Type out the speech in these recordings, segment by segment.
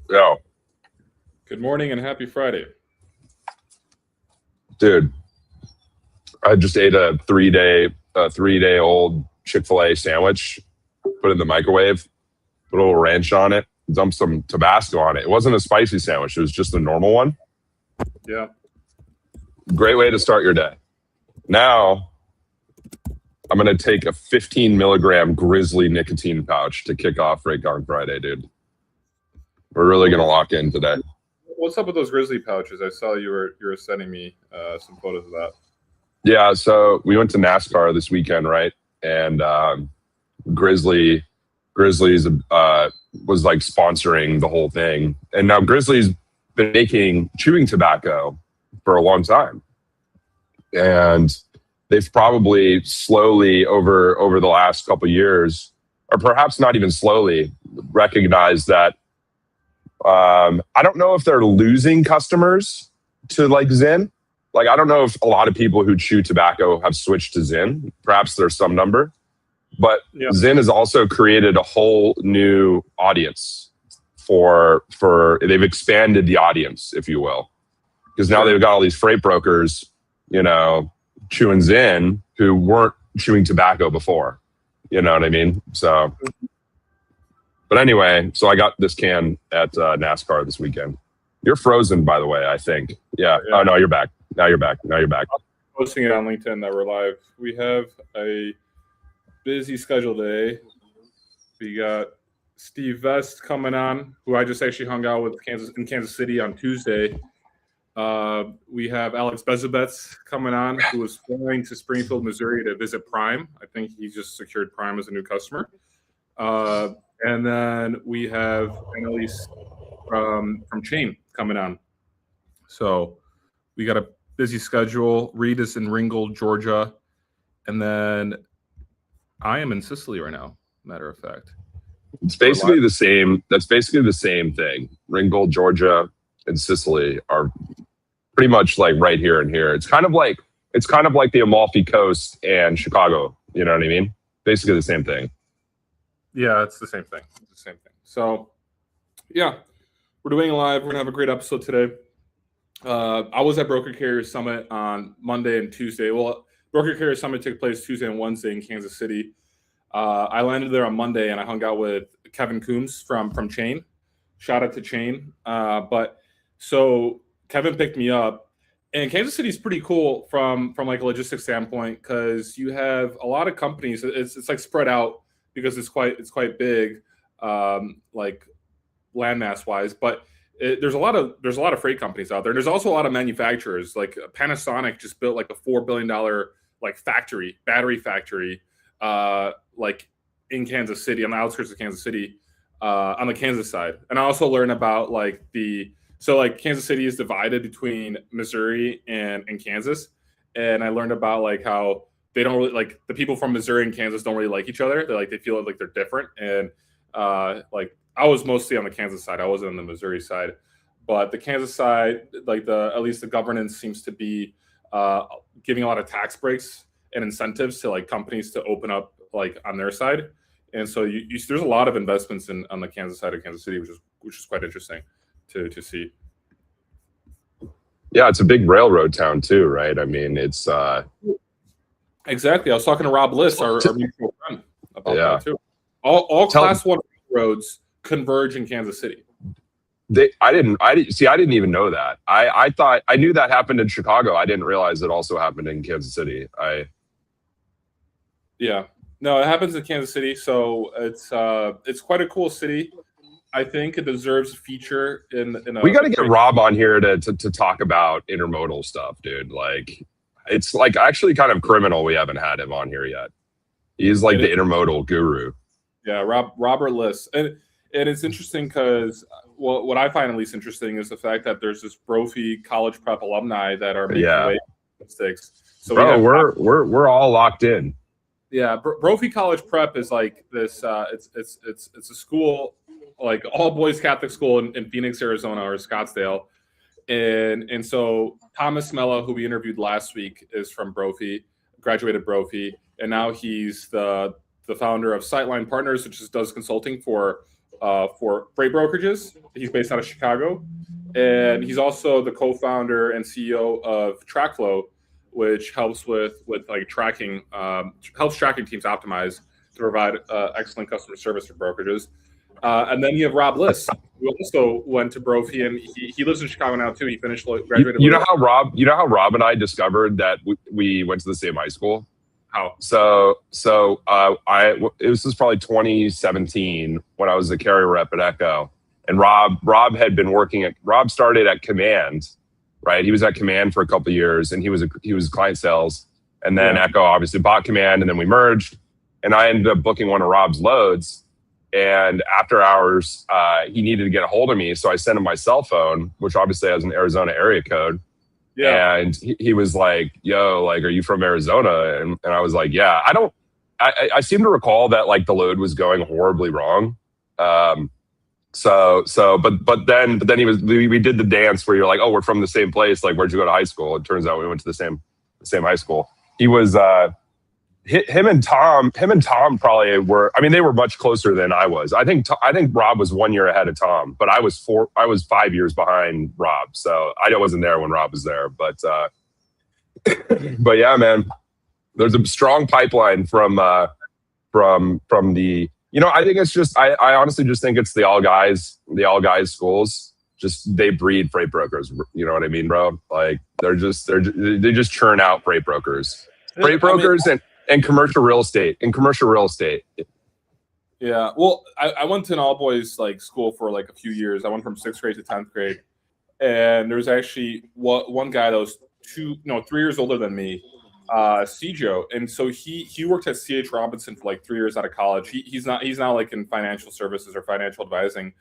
Yo. Good morning and happy Friday. Dude, I just ate a three-day old Chick-fil-A sandwich, put it in the microwave, put a little ranch on it, dumped some Tabasco on it. It wasn't a spicy sandwich. It was just a normal one. Yeah. Great way to start your day. Now, I'm going to take a 15 milligram Grizzly nicotine pouch to kick off GONG Friday, dude. We're really going to lock in today. What's up with those Grizzly pouches? I saw you were sending me some photos of that. Yeah, so we went to NASCAR this weekend, right? And Grizzly's was like sponsoring the whole thing. And now Grizzly's been making chewing tobacco for a long time. And they've probably slowly over the last couple of years, or perhaps not even slowly, recognized that I don't know if they're losing customers to like Zyn. Like, I don't know if a lot of people who chew tobacco have switched to Zyn. Perhaps there's some number. But yeah. Zyn has also created a whole new audience for they've expanded the audience, if you will. Because now they've got all these freight brokers, you know, chewing Zyn who weren't chewing tobacco before. You know what I mean? So... But anyway, so I got this can at NASCAR this weekend. You're frozen, by the way, I think. Yeah. Oh, no, you're back. Now you're back. I'm posting it on LinkedIn that we're live. We have a busy schedule today. We got Steve Vest coming on, who I just actually hung out with in Kansas City on Tuesday. We have Alex Bezabets coming on, who is flying to Springfield, Missouri to visit Prime. I think he just secured Prime as a new customer. And then we have Annalise from Chain coming on. So we got a busy schedule. Reed is in Ringgold, Georgia. And then I am in Sicily right now, matter of fact. It's basically the same. That's basically the same thing. Ringgold, Georgia, and Sicily are pretty much like right here and here. It's kind of like the Amalfi Coast and Chicago. You know what I mean? Basically the same thing. Yeah, it's the same thing. So, yeah, we're doing it live. We're going to have a great episode today. I was at Broker Carrier Summit on Monday and Tuesday. Well, Broker Carrier Summit took place Tuesday and Wednesday in Kansas City. I landed there on Monday, and I hung out with Kevin Coombs from Chain. Shout out to Chain. So Kevin picked me up. And Kansas City is pretty cool from like a logistics standpoint because you have a lot of companies. It's like spread out, because it's quite big, like landmass wise, but there's a lot of freight companies out there. There's also a lot of manufacturers. Like Panasonic just built like a $4 billion like battery factory, like in Kansas City, on the outskirts of Kansas City, on the Kansas side. And I also learned about like Kansas City is divided between Missouri and Kansas, and I learned about like how they don't really like the people from Missouri and Kansas don't really like each other. They feel like they're different. And like I was mostly on the Kansas side. I wasn't on the Missouri side, but the Kansas side, like at least the governance seems to be giving a lot of tax breaks and incentives to like companies to open up like on their side. And so there's a lot of investments on the Kansas side of Kansas City, which is quite interesting to see. Yeah, it's a big railroad town too, right? I mean, it's exactly. I was talking to Rob Liss, our mutual friend, about that too. All Class 1 roads converge in Kansas City. I didn't even know that. I thought I knew that happened in Chicago. I didn't realize it also happened in Kansas City. Yeah. No, it happens in Kansas City. So it's quite a cool city. I think it deserves a feature in a. We got to get Rob on here to talk about intermodal stuff, dude. Like, it's like actually kind of criminal we haven't had him on here yet. He's like the intermodal guru. Yeah, Robert Liss. And it's interesting because what I find at least interesting is the fact that there's this Brophy college prep alumni that are making way mistakes. So bro, we're all locked in. Yeah, Brophy College Prep is like this. It's a school, like all boys Catholic school in Phoenix, Arizona, or Scottsdale, and so Thomas Mello, who we interviewed last week, is from Brophy, graduated Brophy, and now he's the founder of Sightline Partners, which does consulting for freight brokerages. He's based out of Chicago, and he's also the co-founder and CEO of TrackFlow, which helps with like tracking, helps tracking teams optimize to provide excellent customer service for brokerages. And then you have Rob Liss, who also went to Brophy, and he lives in Chicago now too. He graduated. You know how Rob and I discovered that we went to the same high school? How? This was probably 2017 when I was a carrier rep at Echo, and Rob had been Rob started at Command. Right, he was at Command for a couple of years, and he was client sales, and then Echo obviously bought Command, and then we merged, and I ended up booking one of Rob's loads. And after hours, he needed to get a hold of me, so I sent him my cell phone, which obviously has an Arizona area code. Yeah, and he was like, "Yo, like, are you from Arizona?" And I was like, "Yeah." I seem to recall that like the load was going horribly wrong. But then we did the dance where you're like, oh, we're from the same place. Like, where'd you go to high school? It turns out we went to the same high school. He was, him and Tom probably were, I mean, they were much closer than I was. I think Rob was 1 year ahead of Tom, but I was 5 years behind Rob. So I wasn't there when Rob was there, but yeah, man, there's a strong pipeline from the, I think it's just, I honestly just think it's the all guys schools. Just, they breed freight brokers. You know what I mean, bro? Like they just churn out freight brokers and commercial real estate Yeah. Well, I went to an all boys like school for like a few years. I went from 6th grade to 10th grade. And there's actually one guy that was 3 years older than me, Cjo, and so he worked at C.H. Robinson for like 3 years out of college. He's now like in financial services or financial advising,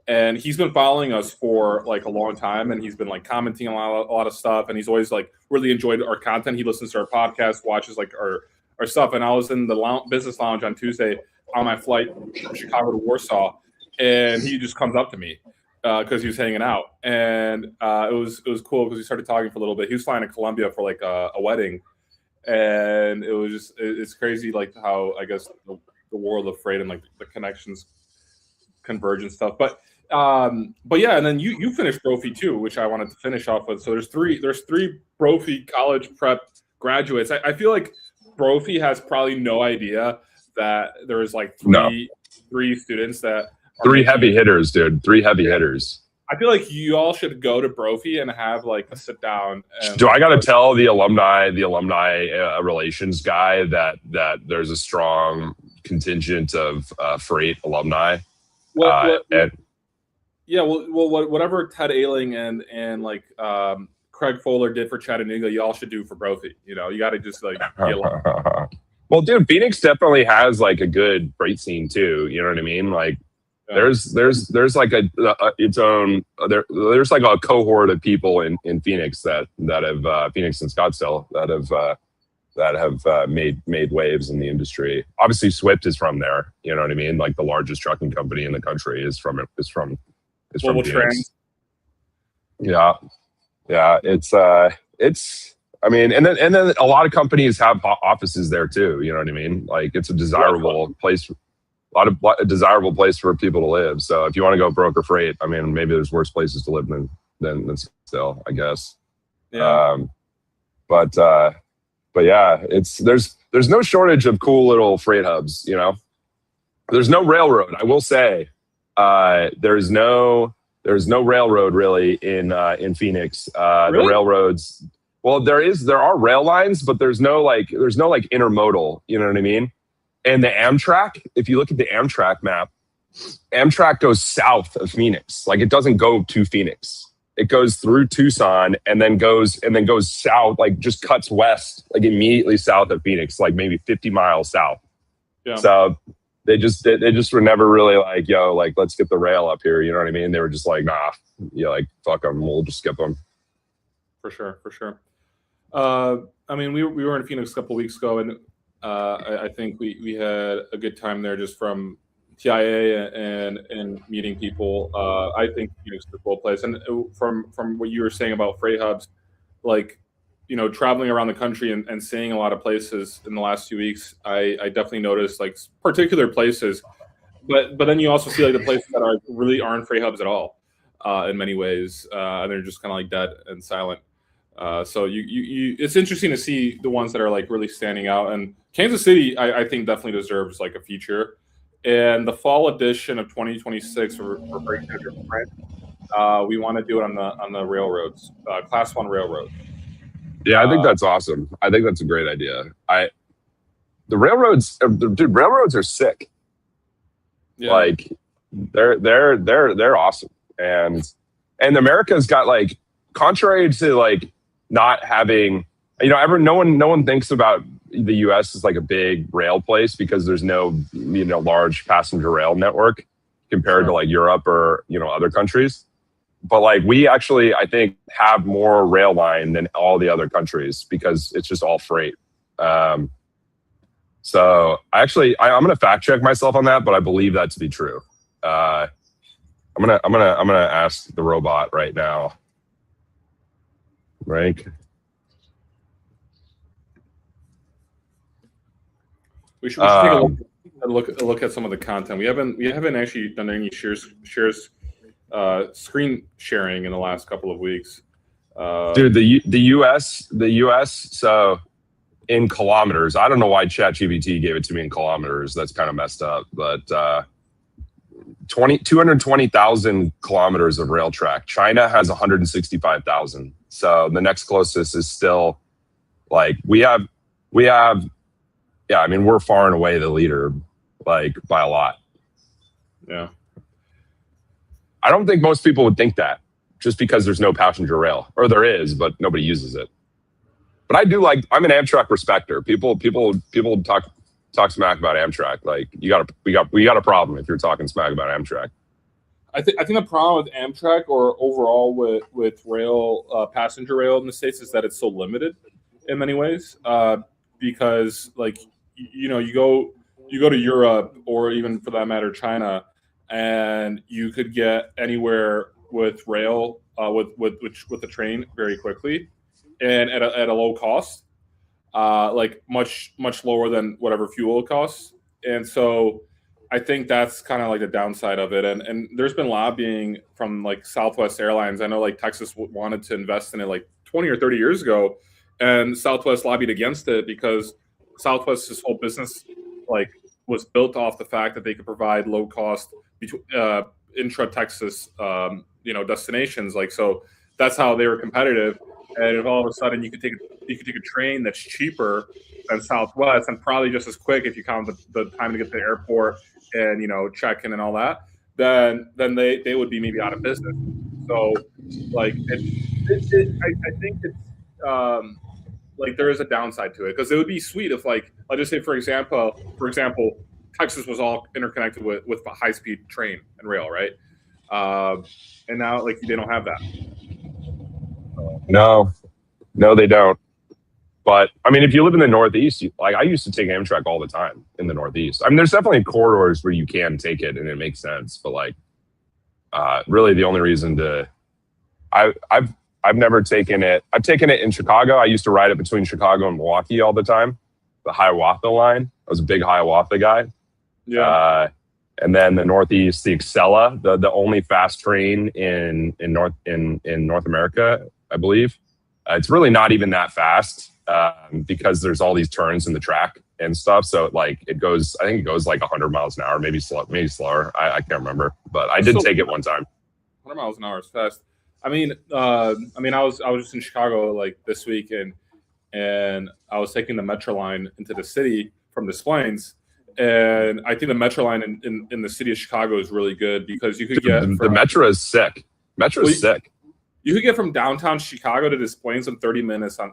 and he's been following us for like a long time, and he's been like commenting a lot of stuff, and he's always like really enjoyed our content. He listens to our podcast, watches like our stuff, and I was in the business lounge on Tuesday on my flight from Chicago to Warsaw, and he just comes up to me because he was hanging out, and it was cool because we started talking for a little bit. He was flying to Colombia for like a wedding. And it was just, it's crazy, like how I guess the world of freight and like the connections converge and stuff. But yeah, and then you finished Brophy too, which I wanted to finish off with. So there's three Brophy college prep graduates. I feel like Brophy has probably no idea that there's like three students that are three heavy hitters, dude. 3 heavy hitters. I feel like you all should go to Brophy and have like a sit down. Do I got to tell the alumni relations guy that there's a strong contingent of freight alumni? Whatever Ted Ailing and like Craig Fowler did for Chattanooga, you all should do for Brophy. You got to just like. Well, dude, Phoenix definitely has like a good freight scene too. You know what I mean? Like. There's like its own there's like a cohort of people in Phoenix that have Phoenix and Scottsdale that have made waves in the industry. Obviously, Swift is from there. You know what I mean? Like the largest trucking company in the country is from Phoenix. Trends. Yeah. It's I mean, and then a lot of companies have offices there too. You know what I mean? Like it's a desirable place. A desirable place for people to live. So if you want to go broker freight, I mean, maybe there's worse places to live than still, I guess. Yeah. But yeah, there's no shortage of cool little freight hubs. There's no railroad. I will say, there's no railroad really in Phoenix. Really? The railroads. Well, there are rail lines, but there's no intermodal. You know what I mean? And the Amtrak, if you look at the Amtrak map, Amtrak goes south of Phoenix. Like it doesn't go to Phoenix. it goes through Tucson and then goes south, like just cuts west, like immediately south of Phoenix, like maybe 50 miles south. Yeah. So they just were never really like, yo, like let's get the rail up here. You know what I mean? They were just like, nah, like fuck them, we'll just skip them. For sure. I mean, we were in Phoenix a couple of weeks ago, and I think we had a good time there just from TIA and meeting people. I think Phoenix is a cool place, and from what you were saying about freight hubs, like traveling around the country and seeing a lot of places in the last 2 weeks, I definitely noticed like particular places, but then you also see like the places that really aren't freight hubs at all in many ways, and they're just kind of like dead and silent. So it's interesting to see the ones that are like really standing out. And Kansas City, I think definitely deserves like a feature. And the fall edition of 2026 for Breakthrough Different, we want to do it on the railroads, Class 1 railroad. Yeah, I think that's awesome. I think that's a great idea. The railroads, dude, railroads are sick. Yeah. Like they're awesome, and America's got like, contrary to like not having, no one thinks about the U.S. as like a big rail place because there's no large passenger rail network compared to like Europe or other countries. But like we actually, I think, have more rail line than all the other countries because it's just all freight. So I'm going to fact check myself on that, but I believe that to be true. I'm gonna ask the robot right now. Rank. We should take a look at some of the content. We haven't actually done any shares screen sharing in the last couple of weeks. Dude, the US. So in kilometers, I don't know why ChatGPT gave it to me in kilometers. That's kind of messed up, but 220,000 kilometers of rail track. China has 165,000. So the next closest is still like we have. Yeah, I mean, we're far and away the leader, like by a lot. Yeah. I don't think most people would think that just because there's no passenger rail, or there is, but nobody uses it. But I do like, I'm an Amtrak respecter. People talk smack about Amtrak. Like we got a problem if you're talking smack about Amtrak. I think the problem with Amtrak or overall with rail, passenger rail in the States, is that it's so limited in many ways. Because like you go to Europe or even for that matter China, and you could get anywhere with rail with the train very quickly and at a low cost, like much lower than whatever fuel it costs. And so I think that's kind of like the downside of it. And there's been lobbying from like Southwest Airlines. I know like Texas wanted to invest in it like 20 or 30 years ago, and Southwest lobbied against it because Southwest's whole business like was built off the fact that they could provide low cost intra Texas destinations. Like, so that's how they were competitive. And if all of a sudden you could take a train that's cheaper than Southwest and probably just as quick if you count the time to get to the airport and check in and all that, then they would be maybe out of business. So like I think it's like there is a downside to it, because it would be sweet if, like, I'll just say for example, Texas was all interconnected with a high speed train and rail, right? And now like they don't have that. No, they don't. But I mean, if you live in the Northeast, like I used to take Amtrak all the time in the Northeast. I mean, there's definitely corridors where you can take it and it makes sense. But like, really, the only reason I've never taken it. I've taken it in Chicago. I used to ride it between Chicago and Milwaukee all the time. The Hiawatha line. I was a big Hiawatha guy. Yeah. And then the Northeast, the Excella, the only fast train in North America, I believe. It's really not even that fast because there's all these turns in the track and stuff. So like I think it goes like 100 miles an hour, maybe slower. I can't remember, but I did take it one time. 100 miles an hour is fast. I mean, I was just in Chicago like this week, and I was taking the Metro line into the city from Des Plaines, and I think the Metro line in the city of Chicago is really good because you could get the Metro is sick. Sick. you could get from downtown Chicago to Des Plaines in 30 minutes on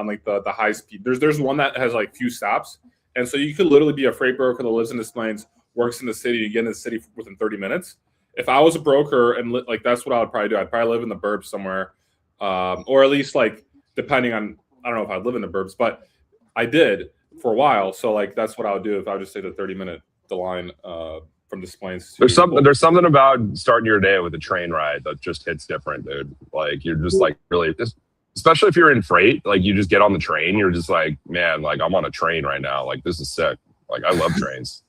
like the high speed. There's one that has like few stops, and so you could literally be a freight broker that lives in Des Plaines, works in the city, and get in the city within 30 minutes. If I was a broker and like that's what I would probably do. I'd probably live in the burbs somewhere, or at least like depending on, I don't know if I'd live in the burbs, but I did for a while. So like that's what I would do if I would just take the 30-minute line from Des Plaines. There's something about starting your day with a train ride that just hits different, dude. Like you're just like really, especially if you're in freight, like you just get on the train, you're just like, man, like I'm on a train right now. Like this is sick. Like I love trains.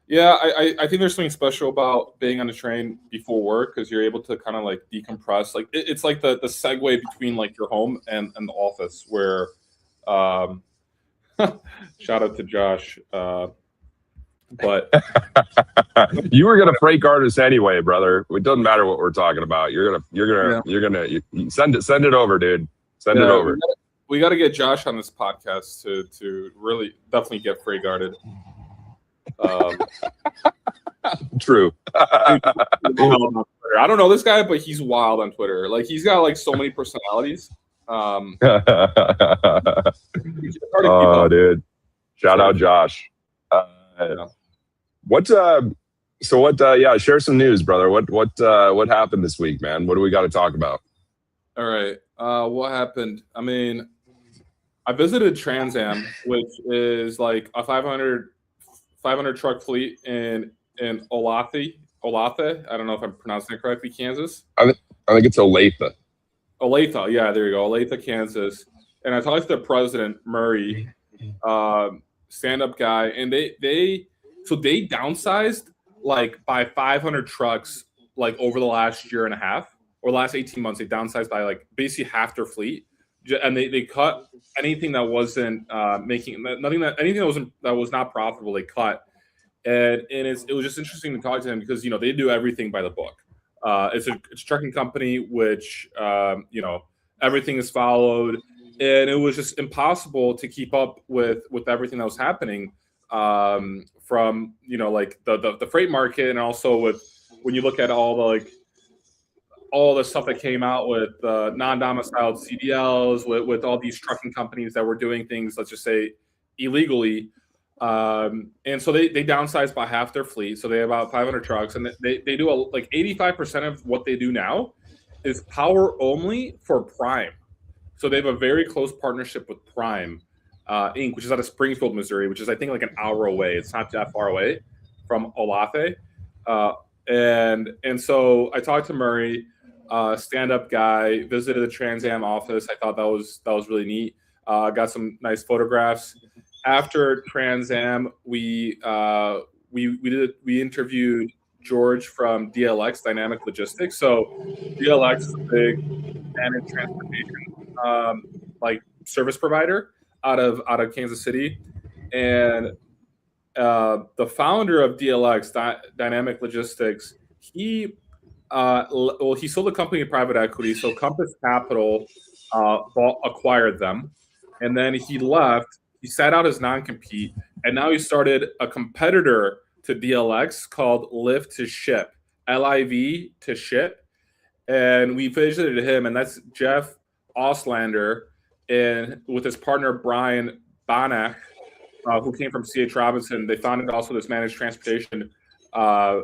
Yeah, I think there's something special about being on a train before work because you're able to kind of like decompress. Like it's like the segue between like your home and the office where, shout out to Josh. But you were gonna freight guard us anyway, brother. It doesn't matter what we're talking about. You're gonna send it over, dude. Send it over. We got to get Josh on this podcast to really definitely get freight guarded. True. I don't know this guy, but he's wild on Twitter. Like he's got like so many personalities. Oh, dude! Shout out Josh. Yeah. Share some news, brother. What happened this week, man? What do we got to talk about? All right. What happened? I mean, I visited Trans Am, which is like a 500 truck fleet in Olathe. I don't know if I'm pronouncing it correctly. Kansas. I think it's Olathe. Olathe, yeah, there you go. Olathe, Kansas. And I talked to the president, Murray, stand-up guy, and they downsized like by 500 trucks like over the last year and a half or last 18 months. They downsized by like basically half their fleet, and they cut anything that wasn't anything that was not profitable. They cut, and it was just interesting to talk to them because they do everything by the book. It's a trucking company which everything is followed, and it was just impossible to keep up with everything that was happening from like the freight market, and also with when you look at all the stuff that came out with non-domiciled CDLs, with all these trucking companies that were doing things, let's just say, illegally. And so they downsized by half their fleet. So they have about 500 trucks, and they do like 85% of what they do now is power only for Prime. So they have a very close partnership with Prime Inc., which is out of Springfield, Missouri, which is I think like an hour away. It's not that far away from Olathe. And so I talked to Murray, stand-up guy, visited the Trans Am office. I thought that was really neat. Got some nice photographs. After Trans Am, we interviewed George from DLX Dynamic Logistics. So DLX is a big managed transportation like service provider out of Kansas City, and the founder of DLX Dynamic Logistics, he sold the company to private equity. So Compass Capital acquired them, and then he left. He sat out his non-compete, and now he started a competitor to DLX called Live to Ship, LIV to Ship. And we visited him, and that's Jeff Auslander, and with his partner Brian Banach, who came from C.H. Robinson. They founded also this managed transportation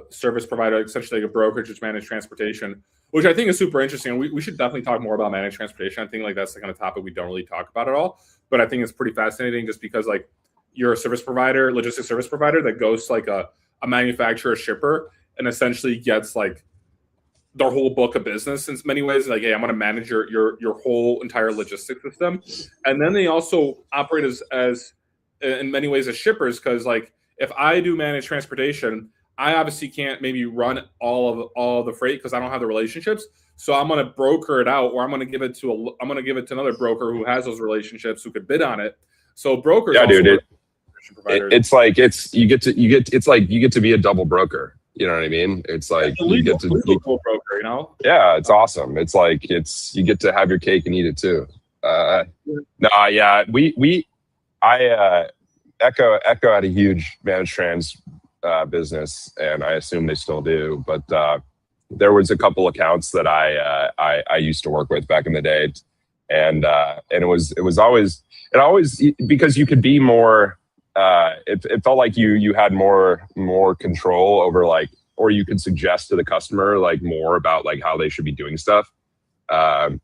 service provider, essentially like a brokerage which managed transportation, which I think is super interesting. We should definitely talk more about managed transportation. I think like that's the kind of topic we don't really talk about at all. But I think it's pretty fascinating just because like you're a service provider, logistics service provider that goes to like a manufacturer, shipper, and essentially gets like their whole book of business in many ways. Like, hey, I'm going to manage your whole entire logistics system. And then they also operate as in many ways as shippers, because like if I do managed transportation, I obviously can't maybe run all of the freight because I don't have the relationships. So I'm going to broker it out, or I'm going to give it to another broker who has those relationships who could bid on it. So brokers, yeah, dude, it's like you get to be a double broker. You know what I mean? It's like you get to be broker. You know? Yeah, it's awesome. It's like you get to have your cake and eat it too. Echo had a huge managed trans business, and I assume they still do. But there was a couple accounts that I used to work with back in the day, and it always because you could be more. It felt like you had more control over like, or you could suggest to the customer like more about like how they should be doing stuff, and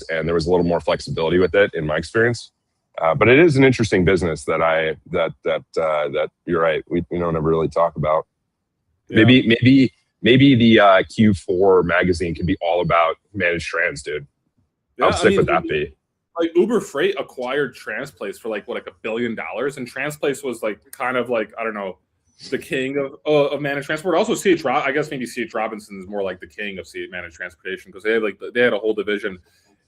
there was a little more flexibility with it in my experience. But it is an interesting business that you're right. We don't ever really talk about. Yeah. Maybe the Q4 magazine could be all about managed trans, dude. How sick would that be? Like Uber Freight acquired Transplace for like $1 billion, and Transplace was like kind of like, I don't know, the king of managed transport. Also, I guess maybe C.H. Robinson is more like the king of managed transportation because they had a whole division.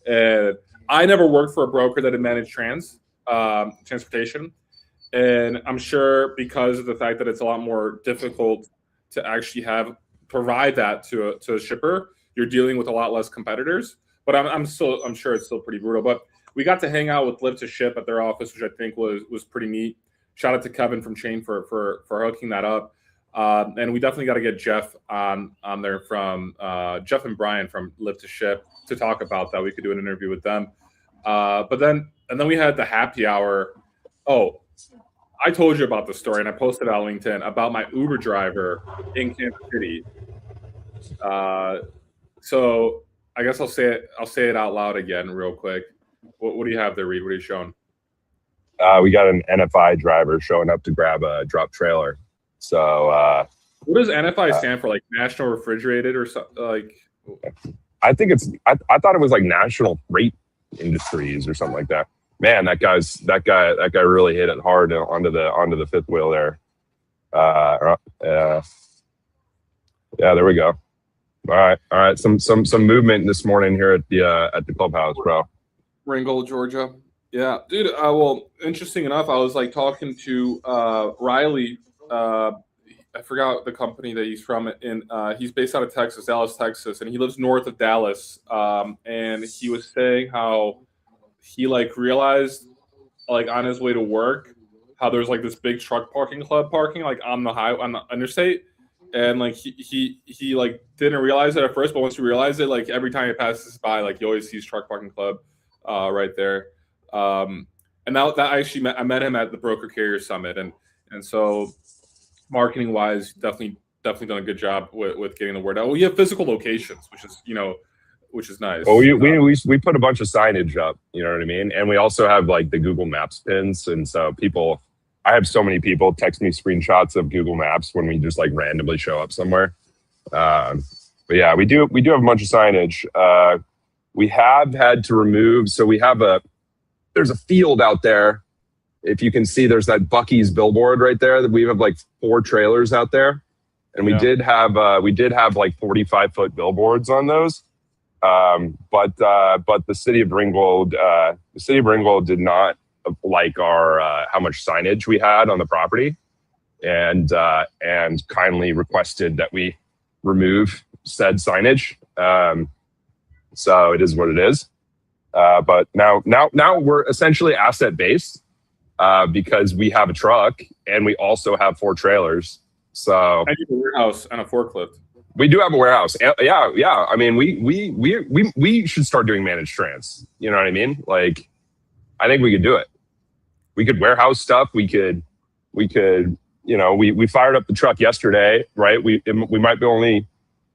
And I never worked for a broker that had managed transportation, and I'm sure because of the fact that it's a lot more difficult to actually provide that to a shipper, you're dealing with a lot less competitors. But I'm sure it's still pretty brutal. But we got to hang out with Live to Ship at their office, which I think was pretty neat. Shout out to Kevin from Chain for hooking that up. And we definitely got to get Jeff on there from Jeff and Brian from Live to Ship to talk about that. We could do an interview with them. But then we had the happy hour. Oh, I told you about the story, and I posted it on LinkedIn about my Uber driver in Kansas City. So I guess I'll say it out loud again real quick. What do you have there, Reed? What are you showing? We got an NFI driver showing up to grab a drop trailer. So what does NFI stand for? Like National Refrigerated or something? Like I think it's I thought it was like National Freight Industries or something like that. Man, that guy really hit it hard onto the fifth wheel there. Yeah, there we go. All right. Some movement this morning here at the clubhouse, bro. Ringgold, Georgia. Yeah, dude. Well, interesting enough, I was like talking to Riley. I forgot the company that he's from, and he's based out of Texas, Dallas, Texas, and he lives north of Dallas. And he was saying how he like realized like on his way to work how there's like this big truck club parking like on the interstate, and like he like didn't realize it at first, but once he realized it, like every time he passes by, like you always see truck parking club right there. And that actually I met him at the Broker Carrier Summit, and so marketing wise, definitely done a good job with getting the word out. We have physical locations, which is nice. Well, we put a bunch of signage up, you know what I mean? And we also have like the Google Maps pins. And so I have so many people text me screenshots of Google Maps when we just like randomly show up somewhere. But yeah, we do have a bunch of signage. We have had to remove, so there's a field out there. If you can see, there's that Buc-ee's billboard right there that we have like 4 trailers out there. And we did have like 45-foot billboards on those. But the city of Ringgold did not like our how much signage we had on the property, and kindly requested that we remove said signage. So it is what it is. But now we're essentially asset based because we have a truck and we also have 4 trailers. So I need a warehouse and a forklift. We do have a warehouse. Yeah. I mean, we should start doing managed trans. You know what I mean? Like, I think we could do it. We could warehouse stuff. We could. We fired up the truck yesterday, right? We might be only.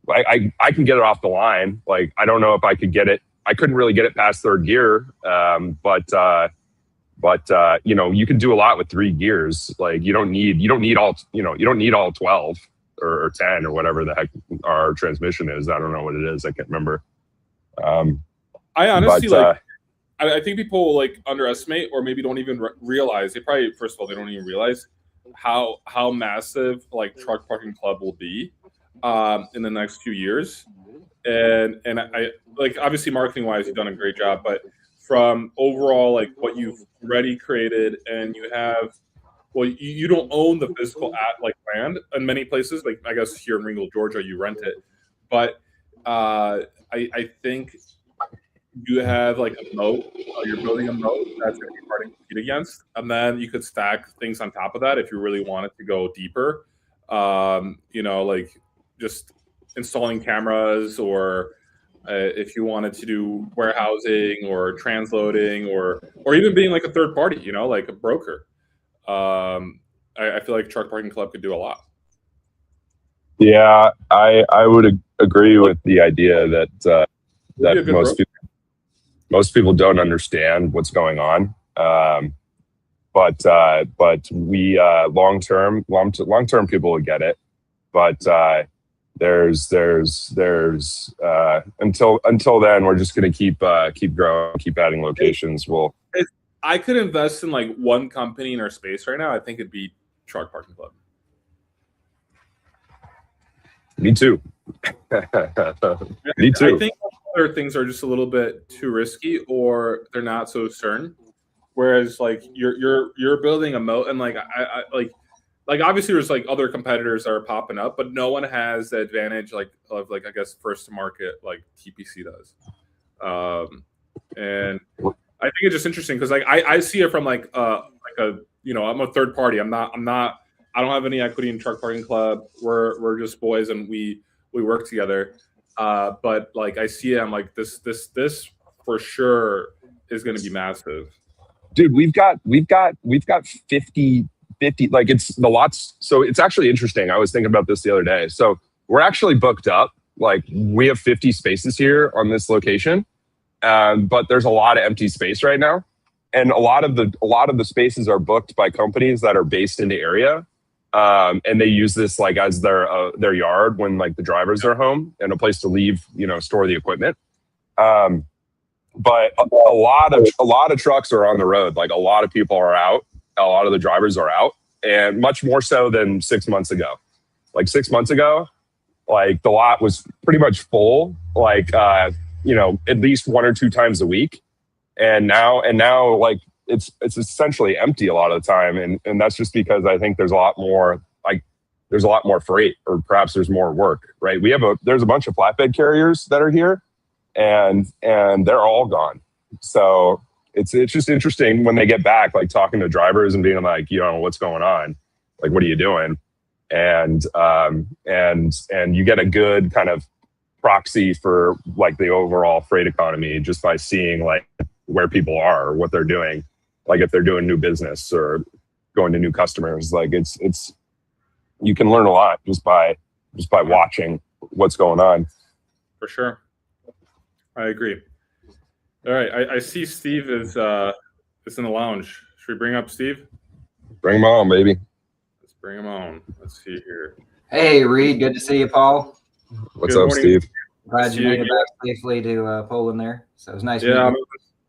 I can get it off the line. Like, I don't know if I could get it. I couldn't really get it past 3rd gear. But you can do a lot with 3 gears. Like, you don't need all 12. Or 10 or whatever the heck our transmission is. I don't know what it is. I can't remember. I honestly I think people like underestimate or maybe don't even realize. First of all, they don't even realize how massive like truck parking club will be in the next few years. And I like, obviously marketing wise, you've done a great job, but from overall like what you've already created, and you have. Well, you don't own the physical land in many places. Like, I guess here in Ringgold, Georgia, you rent it. But I think you have like a moat. You're building a moat that's going to be hard to compete against. And then you could stack things on top of that if you really wanted to go deeper. Like just installing cameras, or if you wanted to do warehousing or transloading, or even being like a third party, like a broker. I feel like Truck Parking Club could do a lot. Yeah, I would agree with the idea that most people don't understand what's going on. But we long term people will get it. But there's until then, we're just going to keep growing, keep adding locations. If I could invest in like one company in our space right now, I think it'd be Truck Parking Club. Me too. Me too. I think other things are just a little bit too risky, or they're not so certain. Whereas like you're building a moat, and like I like obviously there's like other competitors that are popping up, but no one has the advantage of I guess first to market like TPC does. And I think it's just interesting because like I see it from like a I'm a third party. I don't have any equity in Truck Parking Club. We're just boys, and we work together. But like I see it, I'm like this for sure is going to be massive. Dude, we've got 50, like it's the lots. So it's actually interesting. I was thinking about this the other day. So we're actually booked up. Like we have 50 spaces here on this location, but there's a lot of empty space right now, and a lot of the spaces are booked by companies that are based in the area. And they use this like as their yard when like the drivers are home, and a place to leave, store the equipment. But a lot of trucks are on the road. Like a lot of people are out. A lot of the drivers are out, and much more so than 6 months ago. Like 6 months ago, like the lot was pretty much full, like at least 1 or 2 times a week. And now like it's essentially empty a lot of the time, and that's just because I think there's a lot more freight, or perhaps there's more work, right? There's a bunch of flatbed carriers that are here, and they're all gone. So it's just interesting when they get back, like talking to drivers and being like, what's going on? Like, what are you doing? And you get a good kind of proxy for like the overall freight economy just by seeing like where people are, or what they're doing. Like if they're doing new business or going to new customers, like it's you can learn a lot just by watching what's going on. For sure. I agree. All right. I see Steve is in the lounge. Should we bring up Steve? Bring him on, baby. Let's bring him on. Let's see here. Hey, Reed. Good to see you, Paul. What's up, Steve? Glad you made it back safely to Poland there. So it was nice. Yeah,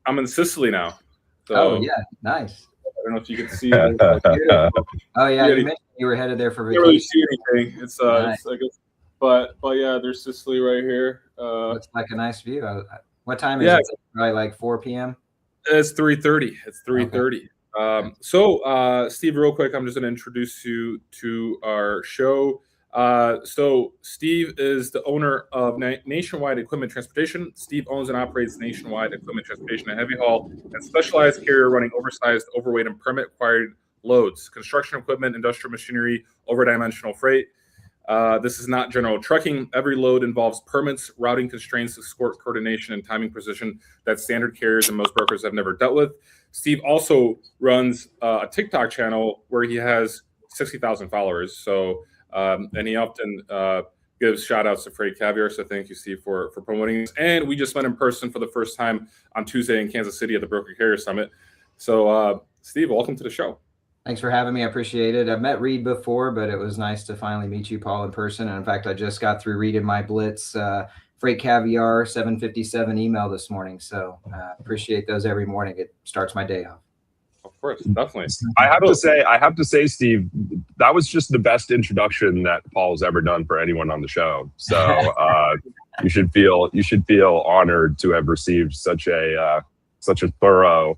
I'm in Sicily now. So oh, yeah. Nice. I don't know if you can see. Oh, yeah. You mentioned you were headed there for vacation. I can't really see anything. It's nice. I guess, but yeah, there's Sicily right here. Looks like a nice view. What time is it? Probably like 4 p.m. It's 3:30. It's 3:30. Okay. So Steve, real quick, I'm just going to introduce you to our show. So Steve is the owner of Nationwide Equipment Transportation. Steve owns and operates Nationwide Equipment Transportation, a heavy haul and specialized carrier running oversized, overweight, and permit-required loads, construction equipment, industrial machinery, overdimensional freight. This is not general trucking. Every load involves permits, routing constraints, escort coordination, and timing precision that standard carriers and most brokers have never dealt with. Steve also runs a TikTok channel where he has 60,000 followers. So, and he often gives shout outs to Freight Caviar. So thank you, Steve, for promoting this. And we just met in person for the first time on Tuesday in Kansas City at the Broker Carrier Summit. So Steve, welcome to the show. Thanks for having me. I appreciate it. I've met Reed before, but it was nice to finally meet you, Paul, in person. And in fact, I just got through reading my Blitz Freight Caviar 757 email this morning. So appreciate those every morning. It starts my day off. Of course, definitely. I have to say, Steve, that was just the best introduction that Paul's ever done for anyone on the show. So you should feel honored to have received such a thorough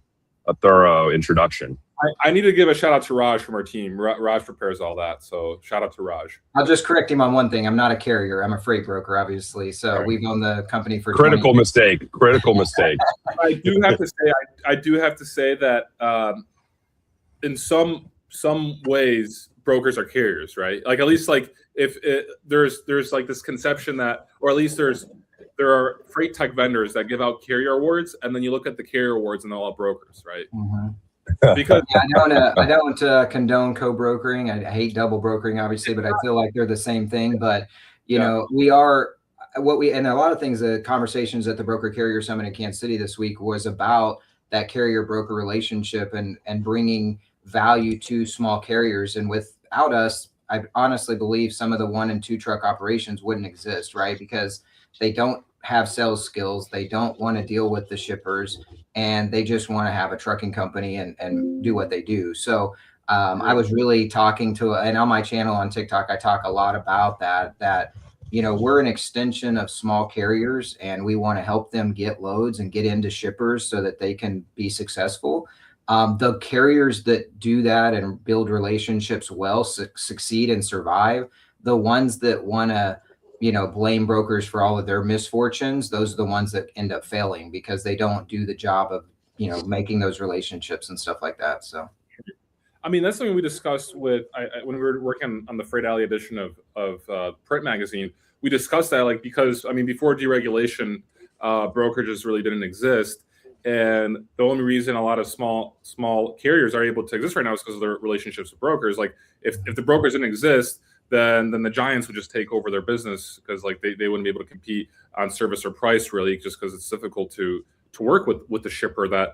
introduction. I need to give a shout out to Raj from our team. Raj prepares all that. So shout out to Raj. I'll just correct him on one thing. I'm not a carrier. I'm a freight broker, obviously. So We've owned the company for critical mistake. I do have to say that in some ways, brokers are carriers, right? Like at least like if there's like this conception that, or at least there are freight tech vendors that give out carrier awards, and then you look at the carrier awards and they're all brokers, right? Because I don't condone co-brokering. I hate double brokering, obviously, but I feel like they're the same thing. But you know, we are and a lot of things. The conversations at the Broker Carrier Summit in Kansas City this week was about that carrier broker relationship and bringing value to small carriers. And without us, I honestly believe some of the 1 and 2 truck operations wouldn't exist, right? Because they don't have sales skills. They don't want to deal with the shippers, and they just want to have a trucking company and do what they do. So I was really talking to, and on my channel on TikTok, I talk a lot about that, you know, we're an extension of small carriers, and we want to help them get loads and get into shippers so that they can be successful. The carriers that do that and build relationships well succeed and survive. The ones that want to, you know, blame brokers for all of their misfortunes, those are the ones that end up failing because they don't do the job of, you know, making those relationships and stuff like that. So, I mean, that's something we discussed with when we were working on the Freight Alley edition of Print Magazine. We discussed that, like, because I mean, before deregulation, brokerages really didn't exist, and the only reason a lot of small carriers are able to exist right now is because of their relationships with brokers. Like, if the brokers didn't exist, then the giants would just take over their business because like they wouldn't be able to compete on service or price really, just because it's difficult to work with the shipper that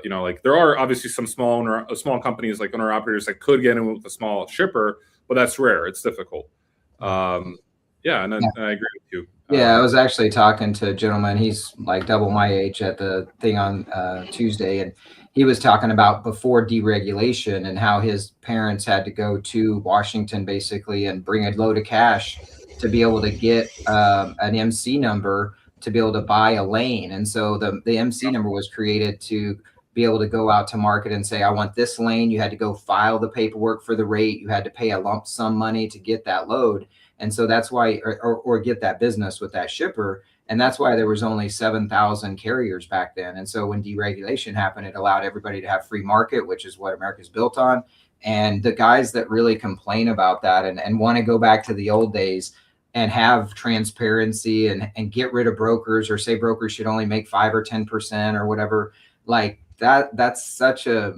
you know, like there are obviously some small companies like owner operators that could get in with a small shipper, but that's rare. It's difficult. Yeah, and I agree with you. Yeah, I was actually talking to a gentleman. He's like double my age at the thing on Tuesday, and he was talking about before deregulation and how his parents had to go to Washington basically and bring a load of cash to be able to get an MC number to be able to buy a lane. And so the MC number was created to be able to go out to market and say, I want this lane. You had to go file the paperwork for the rate. You had to pay a lump sum money to get that load. And so that's why, or get that business with that shipper. And that's why there was only 7,000 carriers back then. And so when deregulation happened, it allowed everybody to have free market, which is what America's built on. And the guys that really complain about that and want to go back to the old days and have transparency and get rid of brokers, or say brokers should only make 5 or 10% or whatever, like that's such a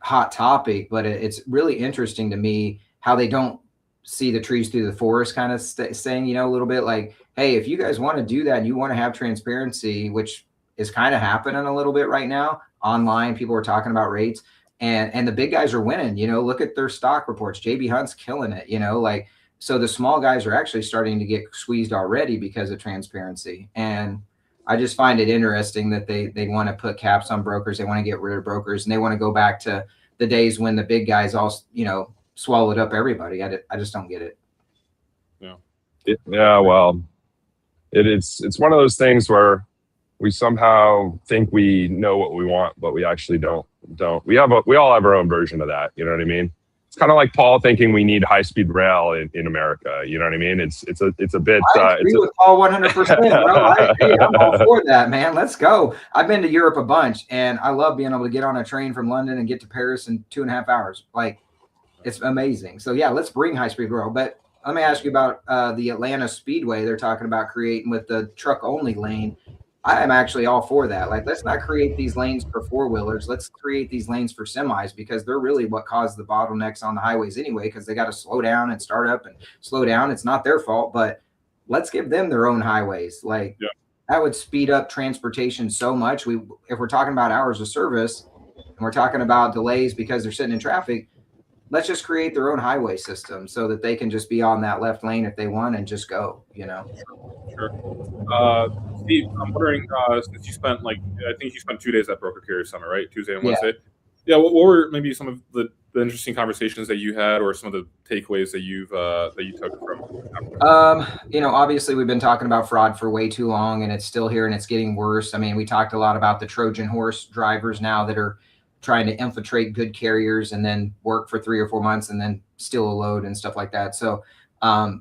hot topic. But it's really interesting to me how they don't see the trees through the forest kind of saying, you know, a little bit like, hey, if you guys want to do that and you want to have transparency, which is kind of happening a little bit right now online, people are talking about rates and the big guys are winning, you know, look at their stock reports. JB Hunt's killing it, you know, like, so the small guys are actually starting to get squeezed already because of transparency. And I just find it interesting that they want to put caps on brokers. They want to get rid of brokers, and they want to go back to the days when the big guys all, you know, swallowed up everybody. I just don't get it. Yeah. Well, it's one of those things where we somehow think we know what we want, but we actually don't. We all have our own version of that. You know what I mean? It's kind of like Paul thinking we need high-speed rail in America. You know what I mean? It's a bit. I agree with Paul 100%, bro. I agree. I'm all for that, man. Let's go. I've been to Europe a bunch, and I love being able to get on a train from London and get to Paris in 2.5 hours. Like, it's amazing. So yeah, let's bring high-speed rail. But let me ask you about the Atlanta Speedway. They're talking about creating with the truck-only lane. I am actually all for that. Like, let's not create these lanes for four-wheelers. Let's create these lanes for semis, because they're really what caused the bottlenecks on the highways anyway, because they got to slow down and start up and slow down. It's not their fault, but let's give them their own highways. Like, that would speed up transportation so much. If we're talking about hours of service and we're talking about delays because they're sitting in traffic, let's just create their own highway system so that they can just be on that left lane if they want and just go, you know? Sure. Steve, I'm wondering, since you spent I think you spent 2 days at Broker Carrier Summit, right? Tuesday and Wednesday. Yeah. What were maybe some of the interesting conversations that you had, or some of the takeaways that you took from? You know, obviously we've been talking about fraud for way too long, and it's still here and it's getting worse. I mean, we talked a lot about the Trojan horse drivers now that are trying to infiltrate good carriers and then work for 3 or 4 months and then steal a load and stuff like that. So,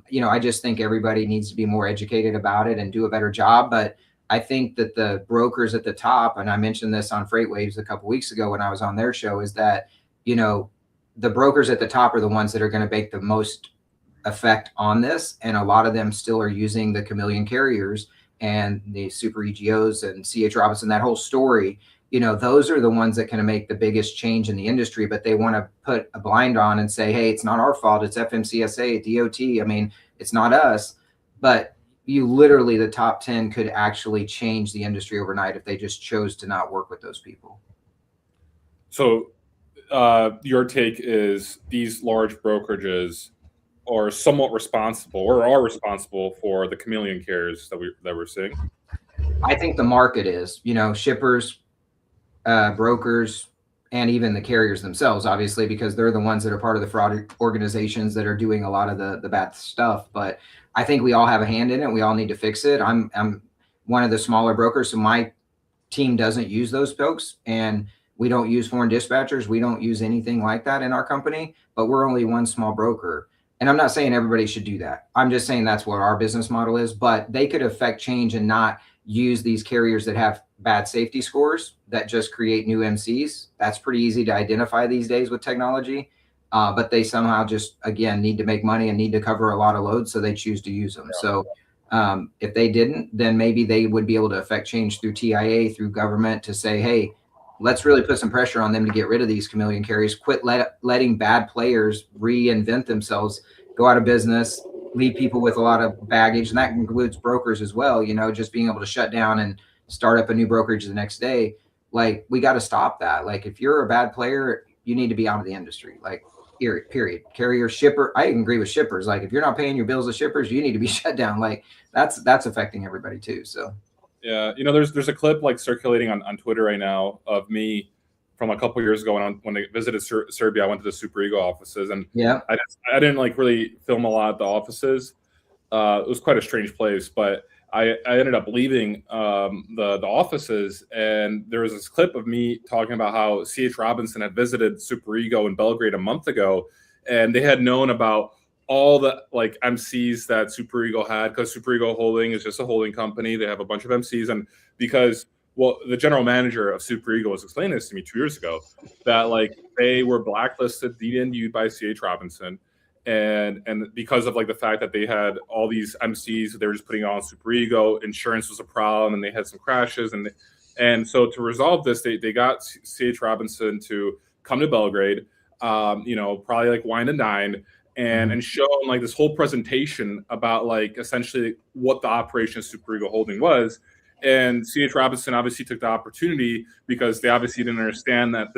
you know, I just think everybody needs to be more educated about it and do a better job. But I think that the brokers at the top, and I mentioned this on Freight Waves a couple weeks ago when I was on their show, is that, you know, the brokers at the top are the ones that are going to make the most effect on this. And a lot of them still are using the chameleon carriers and the super EGOs and CH Robinson, that whole story. Those are the ones that can make the biggest change in the industry, but they want to put a blind on and say, hey, it's not our fault. It's FMCSA, DOT. I mean, it's not us. But you literally, the top 10 could actually change the industry overnight if they just chose to not work with those people. So your take is these large brokerages are somewhat responsible or are responsible for the chameleon carriers that we're seeing? I think the market is, shippers, brokers, and even the carriers themselves, obviously, because they're the ones that are part of the fraud organizations that are doing a lot of the bad stuff. But I think we all have a hand in it. We all need to fix it. I'm one of the smaller brokers, so my team doesn't use those folks, and we don't use foreign dispatchers. We don't use anything like that in our company, but we're only one small broker. And I'm not saying everybody should do that. I'm just saying that's what our business model is, but they could affect change and not use these carriers that have bad safety scores that just create new MCs. That's pretty easy to identify these days with technology. But they somehow just, again, need to make money and need to cover a lot of loads, so they choose to use them. So if they didn't, then maybe they would be able to affect change through TIA, through government, to say, hey, let's really put some pressure on them to get rid of these chameleon carriers, quit letting bad players reinvent themselves, go out of business, leave people with a lot of baggage. And that includes brokers as well, just being able to shut down and start up a new brokerage the next day. Like, we got to stop that. Like, if you're a bad player, you need to be out of the industry. Like, period. Carrier, shipper. I agree with shippers. Like, if you're not paying your bills to shippers, you need to be shut down. Like, that's affecting everybody too. So. Yeah, there's a clip like circulating on Twitter right now of me from a couple years ago when I visited Serbia. I went to the Super Ego offices, and yeah, I didn't like really film a lot at the offices. It was quite a strange place, but I ended up leaving the offices, and there was this clip of me talking about how CH Robinson had visited Super Ego in Belgrade a month ago, and they had known about all the like MCs that Super Ego had, because Super Ego Holding is just a holding company. They have a bunch of MCs, and because the general manager of Super Ego was explaining this to me 2 years ago, that like they were blacklisted, DNU'd by CH Robinson, and because of like the fact that they had all these MCs that they were just putting on Super Ego, insurance was a problem, and they had some crashes, and so to resolve this, they got CH Robinson to come to Belgrade, probably like wine and dine, and show them like this whole presentation about like essentially what the operation of Super Ego Holding was. And CH Robinson obviously took the opportunity, because they obviously didn't understand that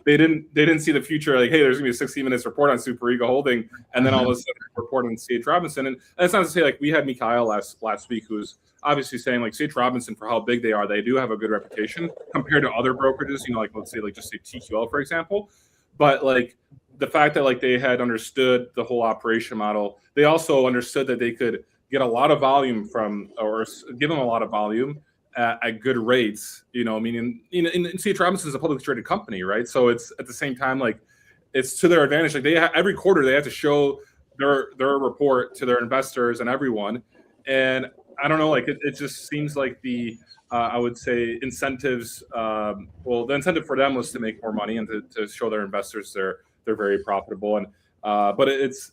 they didn't see the future. Like, hey, there's gonna be a 60 minutes report on Super Ego Holding, and then all of a sudden report on CH Robinson. And that's not to say, like, we had Mikhail last week, who's obviously saying like CH Robinson, for how big they are, they do have a good reputation compared to other brokerages. Like let's say like just say TQL, for example. But like the fact that like they had understood the whole operation model, they also understood that they could get a lot of volume from, or give them a lot of volume at good rates, meaning, CH Robinson is a publicly traded company, right? So it's at the same time, like, it's to their advantage. Like, every quarter they have to show their report to their investors and everyone. And I don't know, like, it just seems like I would say incentives, the incentive for them was to make more money and to show their investors they're very profitable. And, but it's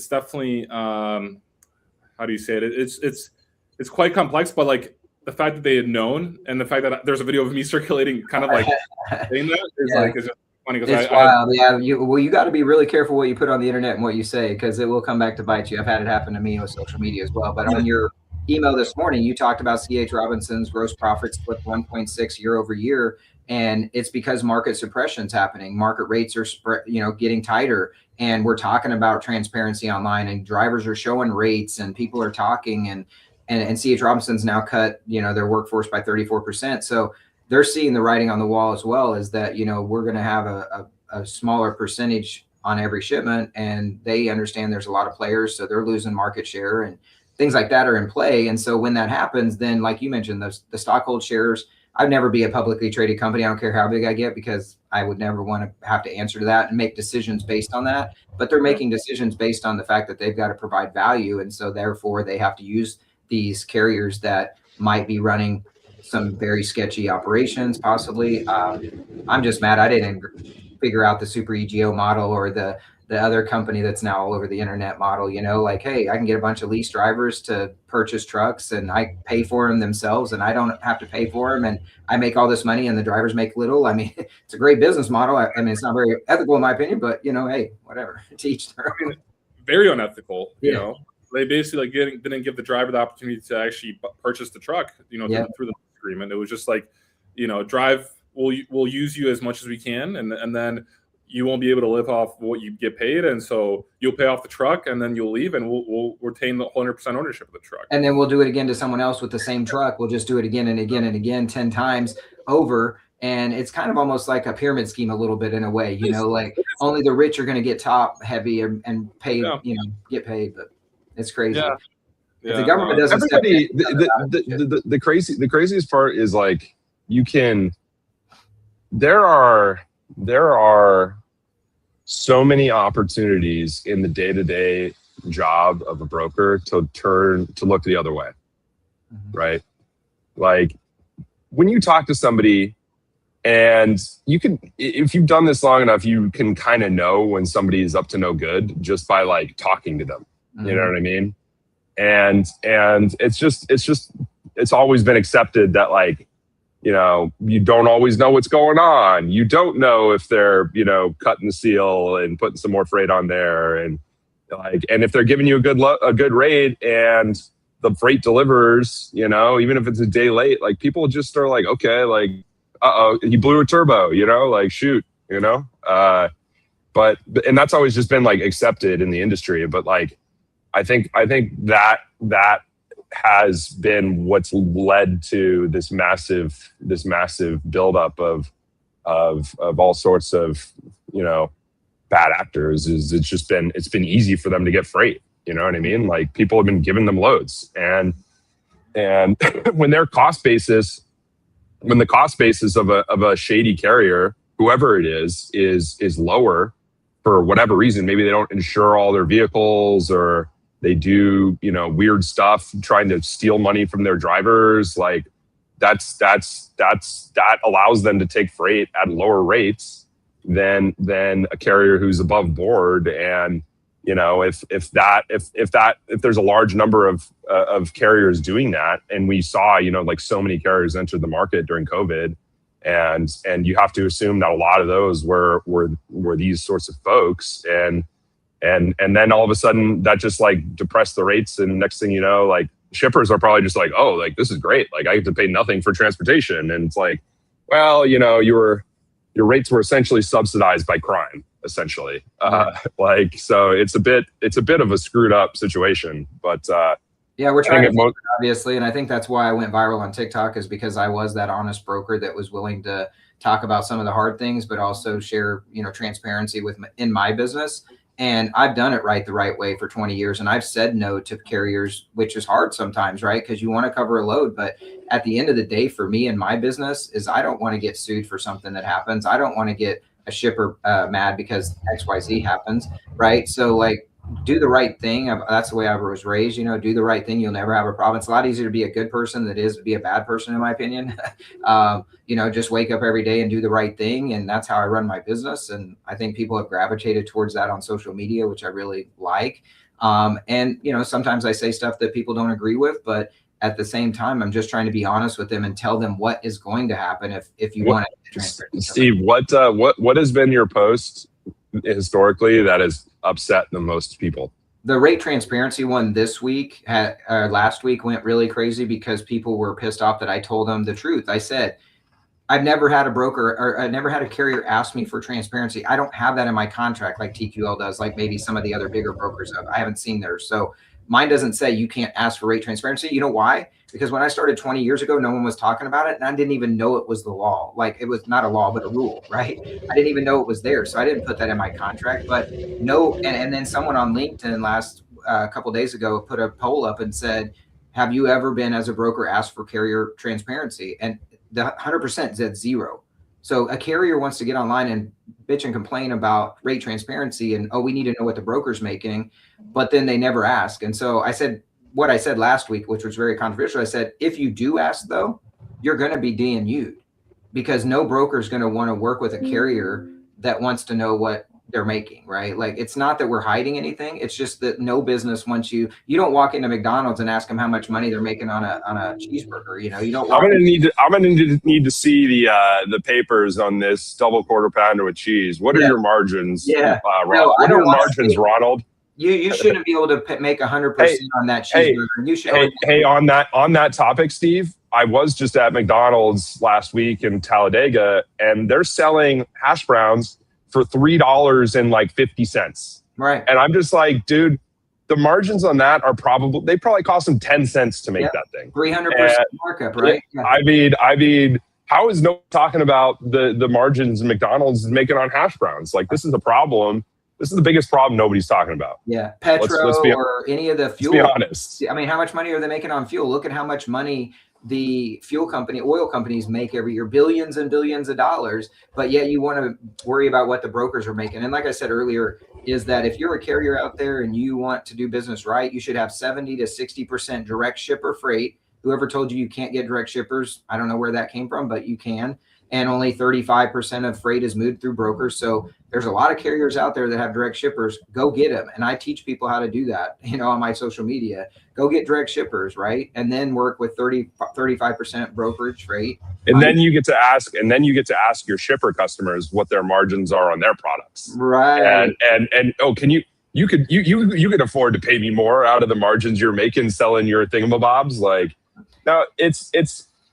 definitely, how do you say it? It's quite complex, but like the fact that they had known, and the fact that there's a video of me circulating kind of like saying that is like, it's just funny. It's wild. Yeah. You got to be really careful what you put on the internet and what you say, because it will come back to bite you. I've had it happen to me with social media as well. But on your email this morning, you talked about CH Robinson's gross profits split 1.6 year over year. And it's because market suppression is happening. Market rates are getting tighter, and we're talking about transparency online, and drivers are showing rates, and people are talking, and CH Robinson's now cut their workforce by 34%. So they're seeing the writing on the wall as well, is that we're going to have a smaller percentage on every shipment, and they understand there's a lot of players, so they're losing market share, and things like that are in play. And so when that happens, then like you mentioned, the stockhold shares. I'd never be a publicly traded company. I don't care how big I get, because I would never want to have to answer to that and make decisions based on that. But they're making decisions based on the fact that they've got to provide value. And so therefore they have to use these carriers that might be running some very sketchy operations, possibly. I'm just mad I didn't figure out the super EGO model or the other company that's now all over the internet model, you know, like, hey, I can get a bunch of lease drivers to purchase trucks and I pay for them themselves and I don't have to pay for them and I make all this money and the drivers make little. I mean, it's a great business model. I mean, it's not very ethical in my opinion, but you know, hey, whatever, teach their own. Very unethical, you Yeah. know. They basically didn't give the driver the opportunity to actually purchase the truck, you know, through the agreement. It was just like, you know, we'll use you as much as we can, and then you won't be able to live off what you get paid, and so you'll pay off the truck, and then you'll leave, and we'll retain the 100% ownership of the truck. And then we'll do it again to someone else with the same truck. We'll just do it again and again and again, 10 times over. And it's kind of almost like a pyramid scheme a little bit in a way, you know, like only the rich are going to get top heavy and pay, you know, get paid. But it's crazy. Yeah. If the government doesn't step in, the craziest part is like there are so many opportunities in the day-to-day job of a broker to look the other way. Right? Like when you talk to somebody and you can, if you've done this long enough, you can kind of know when somebody is up to no good just by like talking to them. You know what I mean? And it's always been accepted that like, you know, you don't always know what's going on. You don't know if they're, you know, cutting the seal and putting some more freight on there, and like, and if they're giving you a good rate and the freight delivers, you know, even if it's a day late, like people just are like, okay, like, he blew a turbo, you know, like shoot, you know. But that's always just been like accepted in the industry. But like, I think that has been what's led to this massive buildup of all sorts of, you know, bad actors. Is it's been easy for them to get freight. You know what I mean? Like people have been giving them loads, and when the cost basis of a shady carrier, whoever it is lower for whatever reason, maybe they don't insure all their vehicles, or they do, you know, weird stuff trying to steal money from their drivers. Like that allows them to take freight at lower rates than a carrier who's above board. And, you know, if there's a large number of carriers doing that, and we saw, you know, like so many carriers enter the market during COVID, and you have to assume that a lot of those were these sorts of folks, and then all of a sudden that just like depressed the rates, and next thing you know, like shippers are probably just like, oh, like this is great, like I get to pay nothing for transportation. And it's like, well, you know, your rates were essentially subsidized by crime, essentially. Like, so it's a bit of a screwed up situation, but yeah, we're trying to fix it, obviously. And I think that's why I went viral on TikTok, is because I was that honest broker that was willing to talk about some of the hard things, but also share, you know, transparency in my business. And I've done it the right way for 20 years. And I've said no to carriers, which is hard sometimes, right? Because you want to cover a load. But at the end of the day, for me and my business, is I don't want to get sued for something that happens. I don't want to get a shipper mad because XYZ happens, right? So like, do the right thing. That's the way I was raised, you know, do the right thing. You'll never have a problem. It's a lot easier to be a good person than it is to be a bad person, in my opinion. You know, just wake up every day and do the right thing. And that's how I run my business. And I think people have gravitated towards that on social media, which I really like. And, you know, sometimes I say stuff that people don't agree with, but at the same time, I'm just trying to be honest with them and tell them what is going to happen if you want to transfer. Steve, what has been your post historically that has upset the most people? The rate transparency one this week, last week, went really crazy because people were pissed off that I told them the truth. I said, I've never had a broker, or I never had a carrier ask me for transparency. I don't have that in my contract like TQL does, like maybe some of the other bigger brokers have. I haven't seen theirs. So mine doesn't say you can't ask for rate transparency. You know why? Because when I started 20 years ago, no one was talking about it, and I didn't even know it was the law. Like, it was not a law, but a rule, right? I didn't even know it was there. So I didn't put that in my contract. But no, and then someone on LinkedIn last couple of days ago put a poll up and said, have you ever been, as a broker, asked for carrier transparency? And the 100% said 0. So a carrier wants to get online and bitch and complain about rate transparency and, oh, we need to know what the broker's making, but then they never ask. And so I said what I said last week, which was very controversial. I said, if you do ask, though, you're going to be DNU'd, because no broker is going to want to work with a carrier that wants to know what they're making, right? Like, it's not that we're hiding anything. It's just that no business wants you don't walk into McDonald's and ask them how much money they're making on a cheeseburger. You know, you don't I'm walk gonna need to see the papers on this double quarter pounder with cheese. What are your margins? Yeah. Ronald? What are your margins, Ronald? You shouldn't be able to make 100% on that cheeseburger. You should. Hey, on that topic, Steve, I was just at McDonald's last week in Talladega, and they're selling hash browns for $3.50. Right. And I'm just like, dude, the margins on that are probably cost them 10 cents to make that thing. 300% markup, right? Yeah. I mean, how is no one talking about the margins McDonald's is making on hash browns? Like, this is a problem. This is the biggest problem nobody's talking about. Yeah. Petro or any of the fuel. Let's be honest. I mean, how much money are they making on fuel? Look at how much money the oil companies make every year, billions and billions of dollars, but yet you want to worry about what the brokers are making. And like I said earlier, is that if you're a carrier out there and you want to do business right, you should have 70 to 60% direct shipper freight. Whoever told you can't get direct shippers, I don't know where that came from, but you can. And only 35% of freight is moved through brokers. So there's a lot of carriers out there that have direct shippers. Go get them. And I teach people how to do that, on my social media. Go get direct shippers, right? And then work with 35% brokerage freight. And then you get to ask your shipper customers what their margins are on their products. Right. And can you could afford to pay me more out of the margins you're making selling your thingamabobs. Like, now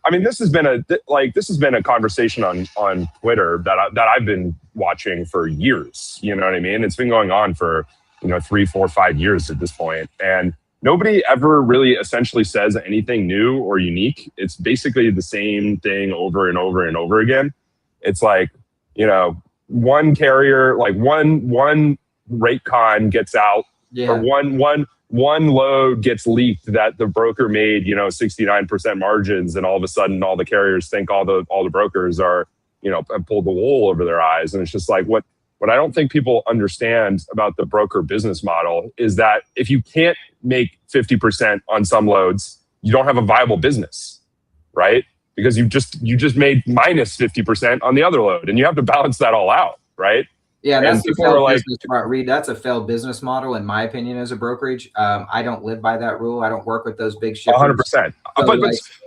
I mean, this has been a conversation on Twitter that I've been watching for years. You know what I mean? It's been going on for 3, 4, 5 years at this point, and nobody ever really essentially says anything new or unique. It's basically the same thing over and over and over again. It's like, one carrier, like one rate con gets out, or one load gets leaked that the broker made, 69% margins, and all of a sudden all the carriers think all the brokers are, have pulled the wool over their eyes. And it's just like, what I don't think people understand about the broker business model is that if you can't make 50% on some loads, you don't have a viable business, right? Because you just made minus 50% on the other load, and you have to balance that all out, right? Yeah, that's a failed business model, Reed. That's a failed business model, in my opinion, as a brokerage. I don't live by that rule. I don't work with those big shippers. 100%.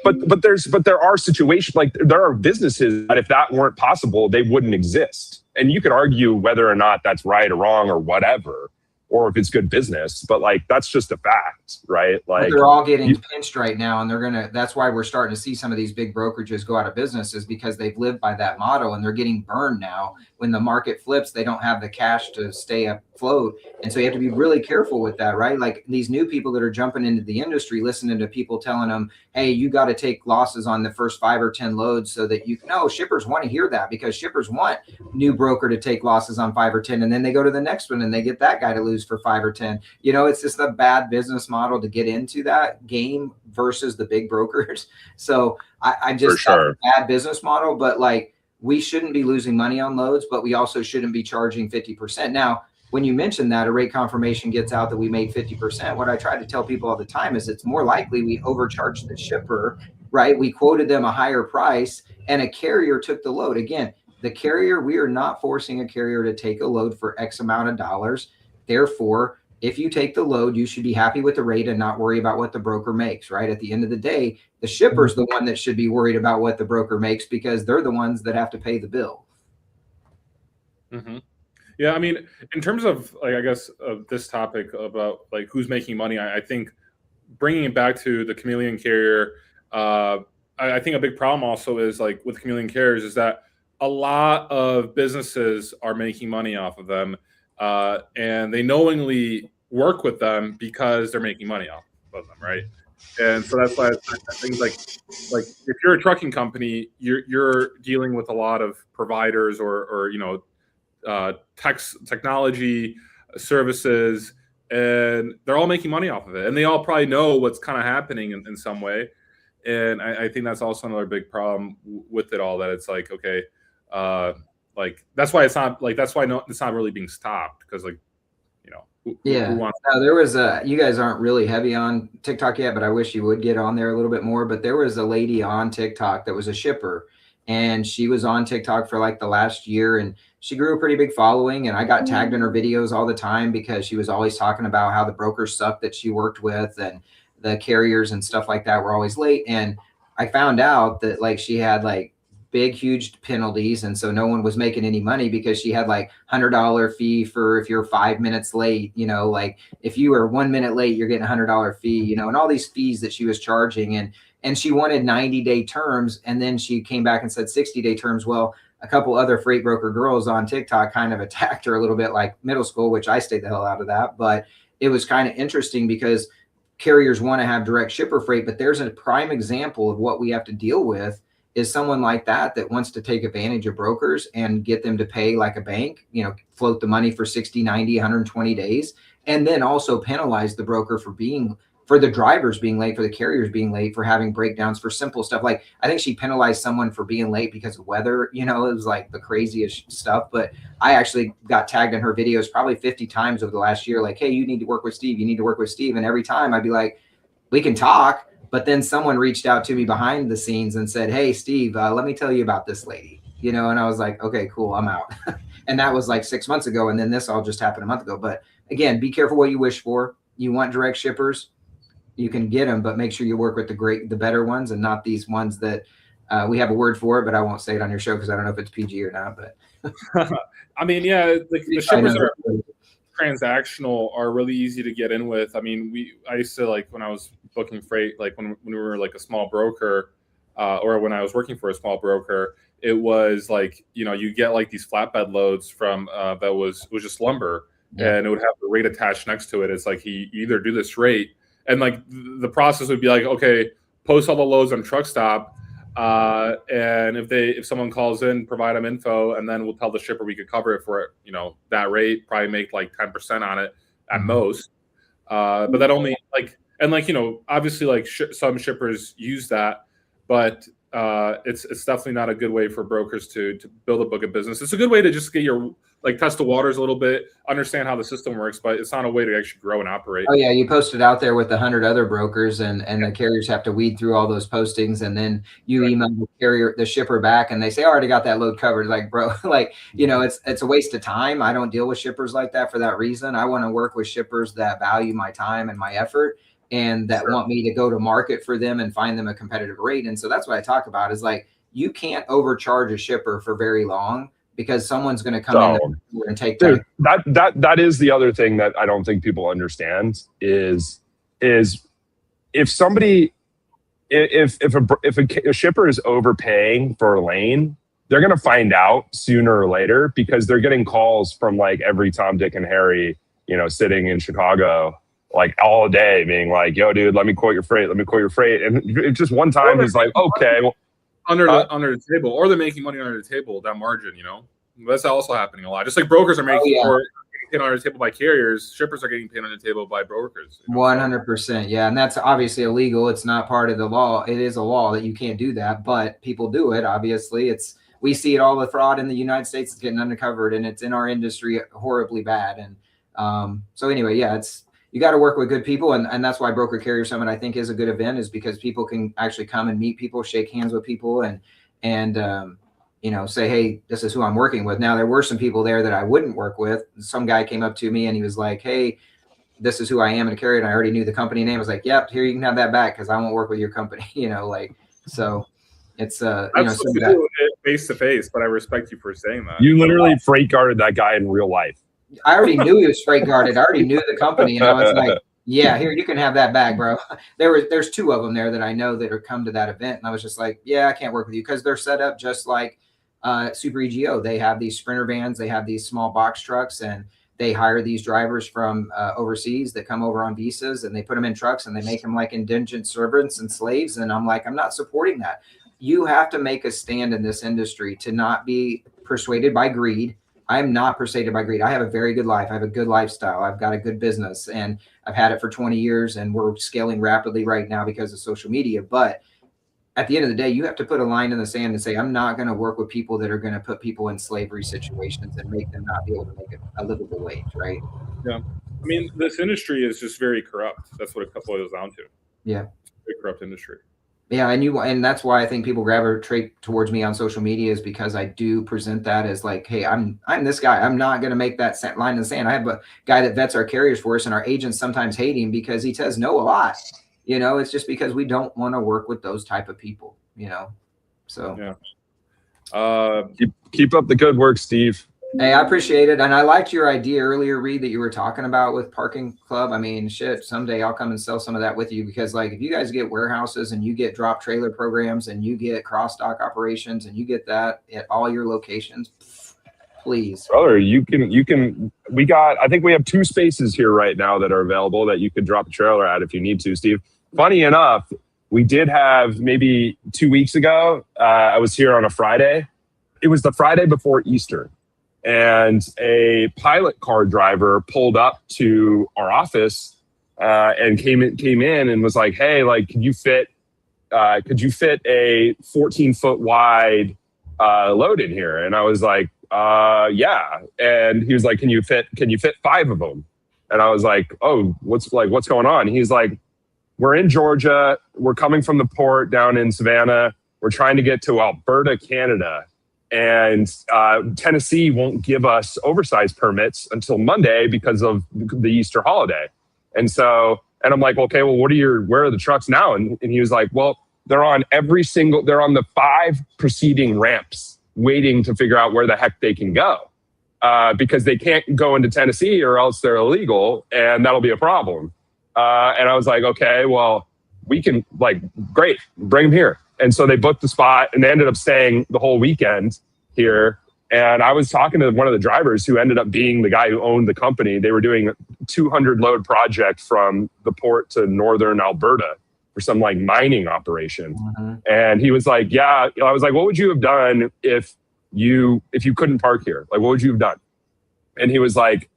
But there are situations, like there are businesses that if that weren't possible, they wouldn't exist. And you could argue whether or not that's right or wrong or whatever, or if it's good business, but like, that's just a fact, right? Like, but they're all getting pinched right now, and that's why we're starting to see some of these big brokerages go out of business, is because they've lived by that model and they're getting burned now. When the market flips, they don't have the cash to stay afloat. And so you have to be really careful with that, right? Like, these new people that are jumping into the industry, listening to people telling them, hey, you got to take losses on the first 5 or 10 loads so that shippers want to hear that, because shippers want new broker to take losses on 5 or 10. And then they go to the next one and they get that guy to lose for 5 or 10. It's just a bad business model to get into that game versus the big brokers. So I just thought it's a bad business model, but like, we shouldn't be losing money on loads, but we also shouldn't be charging 50%. Now, when you mention that a rate confirmation gets out that we made 50%, what I try to tell people all the time is it's more likely we overcharged the shipper, right? We quoted them a higher price and a carrier took the load. Again, the carrier, we are not forcing a carrier to take a load for X amount of dollars. Therefore, if you take the load, you should be happy with the rate and not worry about what the broker makes, right? At the end of the day, the shipper's the one that should be worried about what the broker makes, because they're the ones that have to pay the bill. Mm-hmm. Yeah, I mean, in terms of, like, I guess this topic about like who's making money, I think bringing it back to the chameleon carrier, I think a big problem also is, like, with chameleon carriers, is that a lot of businesses are making money off of them. And they knowingly work with them because they're making money off of them, right? And so that's why things like if you're a trucking company, you're dealing with a lot of providers or technology services, and they're all making money off of it, and they all probably know what's kind of happening in some way. And I think that's also another big problem with it all, that it's like, okay, like, that's why it's not really being stopped, because, like, who wants there was you guys aren't really heavy on TikTok yet, but I wish you would get on there a little bit more. But there was a lady on TikTok that was a shipper, and she was on TikTok for like the last year, and she grew a pretty big following, and I got tagged in her videos all the time because she was always talking about how the brokers suck that she worked with, and the carriers and stuff like that were always late. And I found out that like she had like big, huge penalties. And so no one was making any money because she had like $100 fee for if you're 5 minutes late, you know, like if you were 1 minute late, you're getting $100 fee, you know, and all these fees that she was charging. And she wanted 90-day terms. And then she came back and said 60-day terms. Well, a couple other freight broker girls on TikTok kind of attacked her a little bit like middle school, which I stayed the hell out of that. But it was kind of interesting because carriers want to have direct shipper freight, but there's a prime example of what we have to deal with is someone like that wants to take advantage of brokers and get them to pay like a bank, you know, float the money for 60, 90, 120 days, and then also penalize the broker for the drivers being late, for the carriers being late, for having breakdowns, for simple stuff. Like I think she penalized someone for being late because of weather, you know, it was like the craziest stuff. But I actually got tagged in her videos probably 50 times over the last year. Like, hey, you need to work with Steve. You need to work with Steve. And every time I'd be like, we can talk. But then someone reached out to me behind the scenes and said, hey, Steve, let me tell you about this lady, you know, and I was like, okay, cool, I'm out. And that was like 6 months ago. And then this all just happened a month ago. But again, be careful what you wish for. You want direct shippers, you can get them, but make sure you work with the better ones and not these ones that we have a word for it, but I won't say it on your show because I don't know if it's PG or not. But I mean, yeah, the shippers are transactional, are really easy to get in with. I mean, I used to, like when I was booking freight, like when we were like a small broker, or when I was working for a small broker, it was like, you know, you get like these flatbed loads from that was just lumber, and it would have the rate attached next to it. It's like you either do this rate, and like the process would be like, okay, post all the loads on truck stop, and if someone calls in, provide them info, and then we'll tell the shipper we could cover it for, you know, that rate, probably make like 10% on it at most. But that only like, and like, you know, obviously like some shippers use that, but it's definitely not a good way for brokers to build a book of business. It's a good way to just get your, like, test the waters a little bit, understand how the system works, but it's not a way to actually grow and operate. Oh yeah, you post it out there with 100 other brokers, and the carriers have to weed through all those postings, and then you email the shipper back, and they say, "I already got that load covered." Like, bro, like, you know, it's a waste of time. I don't deal with shippers like that for that reason. I want to work with shippers that value my time and my effort, and that want me to go to market for them and find them a competitive rate. And so that's what I talk about is like, you can't overcharge a shipper for very long, because someone's going to come in and take time. Dude, that is the other thing that I don't think people understand is if somebody, if a shipper is overpaying for a lane, they're going to find out sooner or later, because they're getting calls from like every Tom, Dick, and Harry, you know, sitting in Chicago like all day being like, yo, dude, let me quote your freight. And it's just one time he's like, okay, well, under the table, or they're making money under the table, that margin, you know, that's also happening a lot. Just like brokers are making or getting paid under the table by carriers, shippers are getting paid under the table by brokers. 100%. Yeah. And that's obviously illegal. It's not part of the law. It is a law that you can't do that, but people do it. Obviously, we see it all, the fraud in the United States is getting uncovered, and it's in our industry horribly bad. And so anyway, yeah, you got to work with good people. And that's why Broker Carrier Summit, I think, is a good event, is because people can actually come and meet people, shake hands with people, and you know, say, hey, this is who I'm working with. Now, there were some people there that I wouldn't work with. Some guy came up to me and he was like, hey, this is who I am in a carrier. And I already knew the company name. I was like, yep, here, you can have that back, because I won't work with your company, you know, like, so it's, you know, do it face to face, but I respect you for saying that. You literally freight guarded that guy in real life. I already knew he was freight guarded. I already knew the company, and I was like, yeah, here, you can have that bag, bro. There's two of them there that I know that are come to that event. And I was just like, yeah, I can't work with you, because they're set up just like Super EGO. They have these Sprinter vans, they have these small box trucks, and they hire these drivers from overseas that come over on visas, and they put them in trucks, and they make them like indentured servants and slaves. And I'm like, I'm not supporting that. You have to make a stand in this industry to not be persuaded by greed. I'm not persuaded by greed. I have a very good life. I have a good lifestyle. I've got a good business, and I've had it for 20 years, and we're scaling rapidly right now because of social media. But at the end of the day, you have to put a line in the sand and say, I'm not going to work with people that are going to put people in slavery situations and make them not be able to make a livable wage, right? Yeah. I mean, this industry is just very corrupt. That's what it boils down to. Yeah. It's a very corrupt industry. Yeah, and that's why I think people gravitate towards me on social media, is because I do present that as like, hey, I'm this guy. I'm not going to make that line in the sand. I have a guy that vets our carriers for us, and our agents sometimes hate him because he says no a lot. It's just because we don't want to work with those type of people. So yeah. Keep up the good work, Steve. Hey, I appreciate it. And I liked your idea earlier, Reed, that you were talking about with Parking Club. I mean, shit, someday I'll come and sell some of that with you, because like if you guys get warehouses and you get drop trailer programs and you get cross dock operations and you get that at all your locations, please. Brother, I think we have 2 spaces here right now that are available that you could drop a trailer at if you need to, Steve. Funny enough, we did have maybe 2 weeks ago, I was here on a Friday. It was the Friday before Easter. And a pilot car driver pulled up to our office and came in and was like, "Hey, like, could you fit a 14-foot wide load in here?" And I was like, "Yeah." And he was like, "Can you fit 5 of them?" And I was like, "Oh, what's going on?" He's like, "We're in Georgia. We're coming from the port down in Savannah. We're trying to get to Alberta, Canada. And Tennessee won't give us oversized permits until Monday because of the Easter holiday." And I'm like, "Okay, well, where are the trucks now?" And he was like, "Well, they're on the 5 preceding ramps waiting to figure out where the heck they can go because they can't go into Tennessee or else they're illegal, and that'll be a problem." And I was like, "Okay, well, we can, like, great, bring them here." And so they booked the spot and they ended up staying the whole weekend here. And I was talking to one of the drivers who ended up being the guy who owned the company. They were doing a 200 load project from the port to northern Alberta for some like mining operation. Mm-hmm. And he was like, "Yeah." I was like, "What would you have done if you couldn't park here? Like, what would you have done?" And he was like,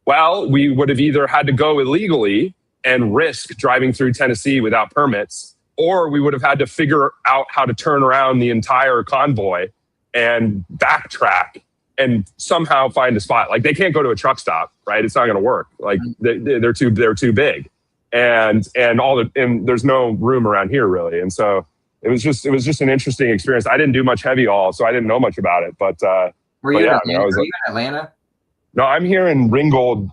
"Well, we would have either had to go illegally and risk driving through Tennessee without permits, or we would have had to figure out how to turn around the entire convoy and backtrack and somehow find a spot. Like, they can't go to a truck stop, right? It's not going to work. Like, they're too big, and there's no room around here really. And so it was just an interesting experience. I didn't do much heavy haul, so I didn't know much about it. But were you in Atlanta? No, I'm here in Ringgold,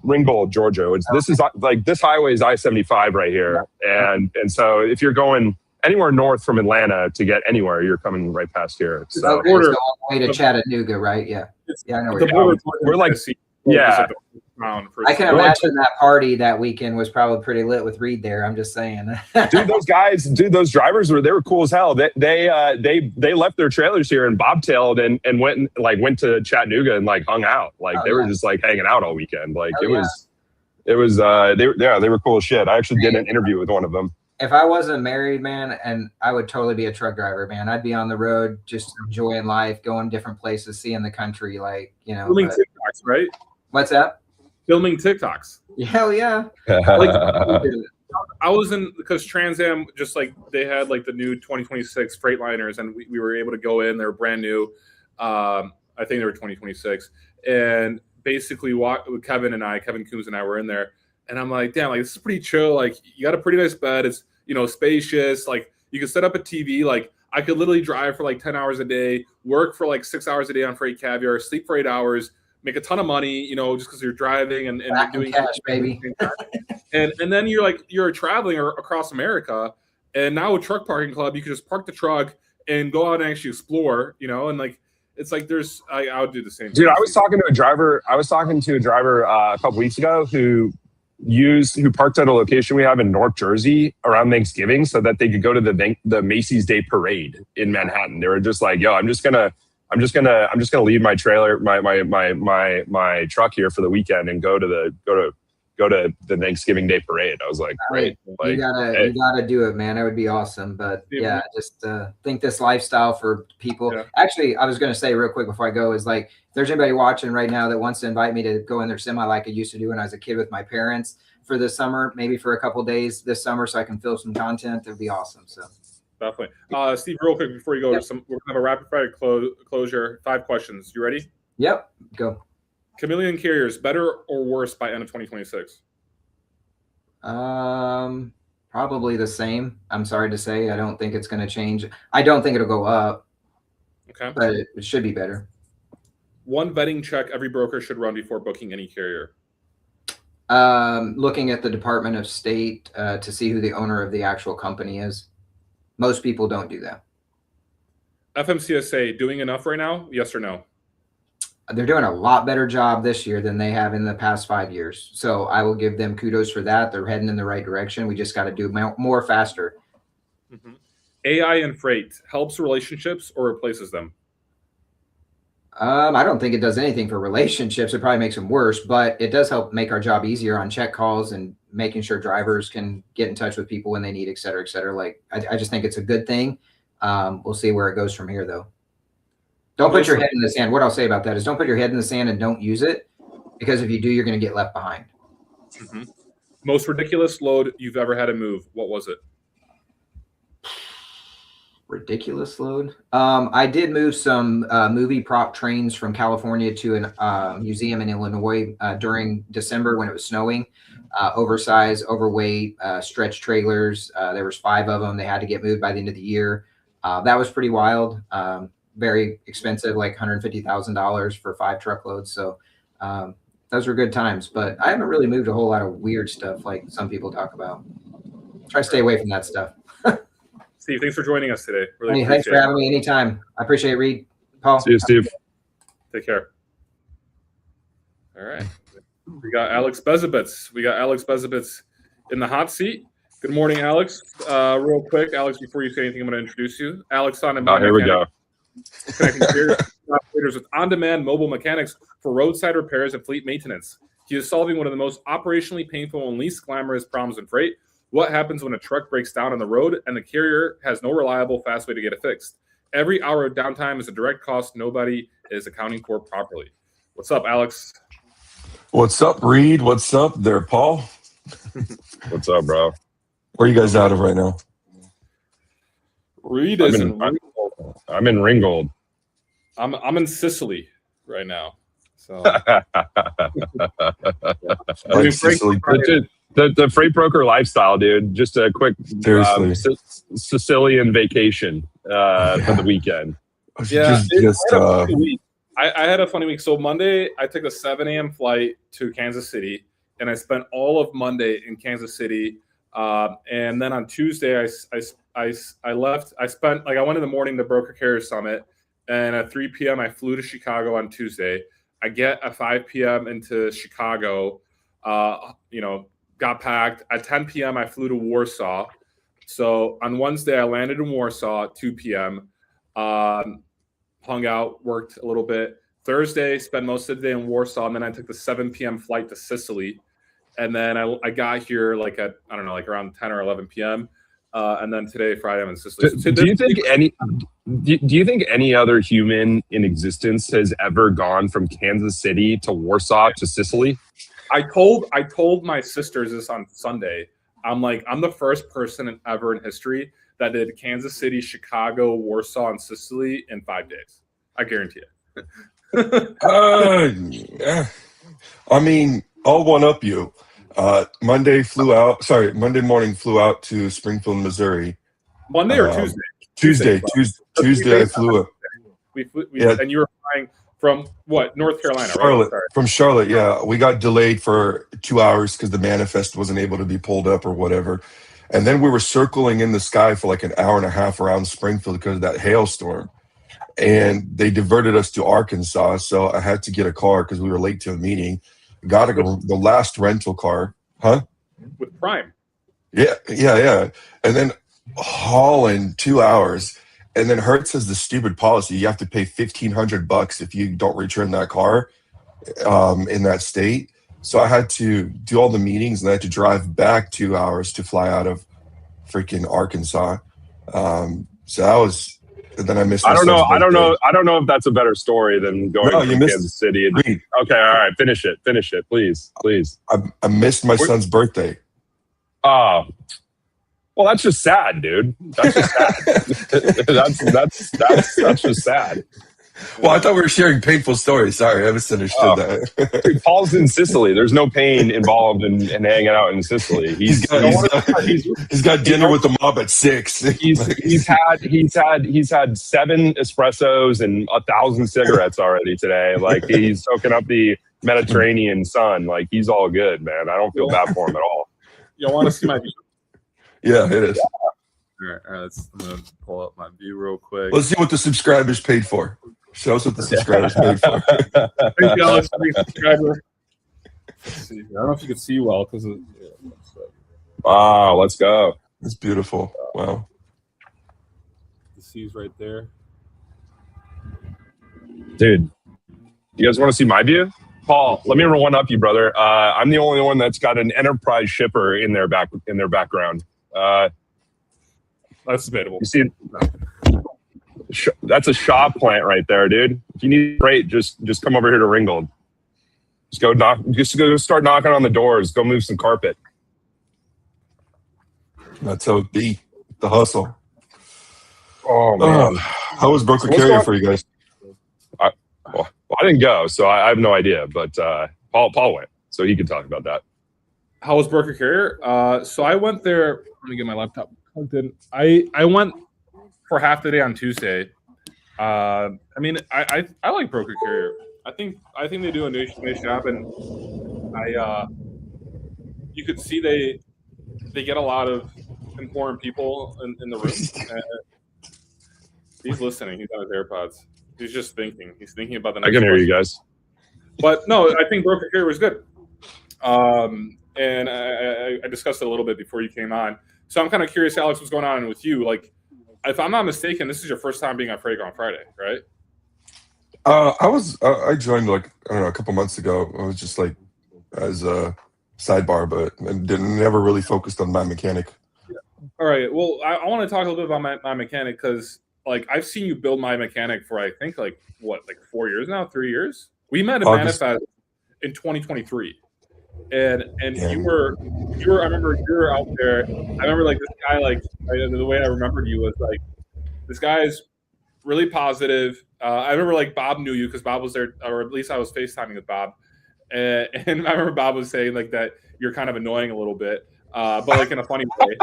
Georgia. This highway is I-75 right here. And so if you're going anywhere north from Atlanta to get anywhere, you're coming right past here. So all the way to Chattanooga, right? Yeah. Yeah, I know. We're like, yeah. I can imagine that party that weekend was probably pretty lit with Reed there. I'm just saying. Those drivers they were cool as hell. They left their trailers here and bobtailed and went to Chattanooga and like hung out. Like they were just like hanging out all weekend. Like they were cool as shit. I actually did an interview with one of them. If I wasn't married, man, and I would totally be a truck driver, man. I'd be on the road, just enjoying life, going different places, seeing the country, like, Filming TikToks, right? What's that? Filming TikToks. Hell yeah. I was because Trans Am, just like they had like the new 2026 Freightliners, and we were able to go in. They were brand new. I think they were 2026. And basically Kevin Coombs and I were in there. And I'm like, damn, like this is pretty chill. Like you got a pretty nice bed. It's, spacious. Like you can set up a TV. Like I could literally drive for like 10 hours a day, work for like 6 hours a day on Freight Caviar, sleep for 8 hours, make a ton of money, just because you're driving and doing cash, baby. and then you're traveling across America. And now with Truck Parking Club, you can just park the truck and go out and actually explore, and like it's like I would do the same. Dude, I was talking to a driver a couple weeks ago who parked at a location we have in North Jersey around Thanksgiving so that they could go to the Macy's Day Parade in Manhattan. They were just like, "Yo, I'm just gonna leave my trailer, my truck here for the weekend and go to the Thanksgiving Day Parade." I was like, "Great, you gotta do it, man. That would be awesome." But yeah, just think this lifestyle for people. Yeah. Actually, I was gonna say real quick before I go is like, if there's anybody watching right now that wants to invite me to go in their semi like I used to do when I was a kid with my parents for this summer, maybe for a couple days this summer, so I can film some content, it'd be awesome. So definitely, Steve, real quick before you go, we're gonna have a rapid fire closure. 5 questions. You ready? Yep. Go. Chameleon Carriers, better or worse by end of 2026? Probably the same. I'm sorry to say, I don't think it's going to change. I don't think it'll go up. Okay. But it should be better. One vetting check every broker should run before booking any carrier. Looking at the Department of State to see who the owner of the actual company is. Most people don't do that. FMCSA doing enough right now? Yes or no? They're doing a lot better job this year than they have in the past 5 years. So I will give them kudos for that. They're heading in the right direction. We just got to do more faster. Mm-hmm. AI and freight helps relationships or replaces them? I don't think it does anything for relationships. It probably makes them worse, but it does help make our job easier on check calls and making sure drivers can get in touch with people when they need, et cetera, et cetera. Like, I just think it's a good thing. We'll see where it goes from here, though. Don't put your head in the sand. What I'll say about that is don't put your head in the sand and don't use it, because if you do, you're going to get left behind. Mm-hmm. Most ridiculous load you've ever had to move. What was it? Ridiculous load. I did move some movie prop trains from California to a museum in Illinois during December when it was snowing. Oversized, overweight, stretch trailers. There was 5 of them. They had to get moved by the end of the year. That was pretty wild. Very expensive, like $150,000 for 5 truckloads. So those were good times. But I haven't really moved a whole lot of weird stuff like some people talk about. Try to stay away from that stuff. Steve, thanks for joining us today. Really hey, thanks for having me anytime. I appreciate it, Reed. Paul. See you, Steve. Take care. All right. We got Alex Bezabitz in the hot seat. Good morning, Alex. Real quick, Alex, before you say anything, I'm going to introduce you. Alex on here we go. Connecting carrier operators with on-demand mobile mechanics for roadside repairs and fleet maintenance. He is solving one of the most operationally painful and least glamorous problems in freight. What happens when a truck breaks down on the road and the carrier has no reliable, fast way to get it fixed? Every hour of downtime is a direct cost nobody is accounting for properly. What's up, Alex? What's up, Reed? What's up there, Paul? What's up, bro? Where are you guys out of right now? Reed is in Ringgold. I'm in Ringgold. I'm in Sicily right now. So Like Sicily. The freight broker lifestyle, dude. Just a quick Sicilian vacation for the weekend. Yeah, I had a funny week. So Monday, I took a 7 a.m. flight to Kansas City, and I spent all of Monday in Kansas City. And then on Tuesday, I left. I went in the morning to Broker Carrier Summit, and at 3 p.m. I flew to Chicago on Tuesday. I get at 5 p.m. into Chicago. Got packed. At 10 p.m. I flew to Warsaw. So on Wednesday, I landed in Warsaw at 2 p.m. Hung out, worked a little bit. Thursday, spent most of the day in Warsaw, and then I took the 7 p.m. flight to Sicily. And then I got here at around 10 or 11 p.m. And then today, Friday, I'm in Sicily. Do you think any other human in existence has ever gone from Kansas City to Warsaw to Sicily? I told my sisters this on Sunday. I'm the first person ever in history that did Kansas City, Chicago, Warsaw, and Sicily in 5 days. I guarantee it. Yeah. I mean, I'll one up you. Monday morning flew out to Springfield, Missouri. Monday or Tuesday? Tuesday I flew up. And you were flying from what? North Carolina, Charlotte, right? From Charlotte, yeah. We got delayed for 2 hours because the manifest wasn't able to be pulled up or whatever. And then we were circling in the sky for like an hour and a half around Springfield because of that hailstorm. And they diverted us to Arkansas, so I had to get a car because we were late to a meeting. Got the last rental car. Huh? With Prime. Yeah. And then hauling 2 hours. And then Hertz has the stupid policy. You have to pay $1,500 if you don't return that car in that state. So I had to do all the meetings and I had to drive back 2 hours to fly out of freaking Arkansas. So that was, and then I missed. I don't know if that's a better story than going to Kansas City. Okay, all right, finish it, please. I missed my son's birthday. Oh, well, that's just sad, dude. That's just sad. that's just sad. Well, I thought we were sharing painful stories. Sorry, I misunderstood that. Dude, Paul's in Sicily. There's no pain involved in hanging out in Sicily. He's got dinner with the mob at 6. He's had 7 espressos and 1,000 cigarettes already today. Like, he's soaking up the Mediterranean sun. Like, he's all good, man. I don't feel bad for him at all. You want to see my view? Yeah, it is. All right, I'm gonna pull up my view real quick. Let's see what the subscribers paid for. Show us what the subscribers paid for. Thank you, Alex, for being a subscriber. Let's see. I don't know if you can see well because Wow, let's go. It's beautiful. Wow. the sea's right there. Dude, you guys want to see my view? Paul, let me one up you, brother. I'm the only one that's got an enterprise shipper in their background. That's debatable. You see, that's a shop plant right there, dude. If you need freight, just come over here to Ringgold. Just go start knocking on the doors. Go move some carpet. That's how it be. The hustle. Oh man, how was Broker Carrier for you guys? Well, I didn't go, so I have no idea. But Paul went, so he can talk about that. How was Broker Carrier? So I went there. Let me get my laptop plugged in. I went for half the day on Tuesday. I mean, I like Broker Carrier. I think they do a nice job, and you could see they get a lot of important people in the room. He's listening. He's on his AirPods. He's just thinking. He's thinking about the next I can hear question. you guys. But no, I think Broker Carrier was good. And I discussed it a little bit before you came on. So I'm kind of curious, Alex, what's going on with you? Like, if I'm not mistaken, this is your first time being on Freight on Friday, right? I joined like, I don't know, a couple months ago. I was just like as a sidebar, but never really focused on my mechanic. All right. Well, I want to talk a little bit about my mechanic because like I've seen you build my mechanic for I think like 4 years now, 3 years. We met at Manifest in 2023. And you were I remember you were out there. I remember like this guy, like the way I remembered you was like this guy is really positive. I remember like Bob knew you because Bob was there, or at least I was FaceTiming with Bob. And I remember Bob was saying like that you're kind of annoying a little bit, but like in a funny way.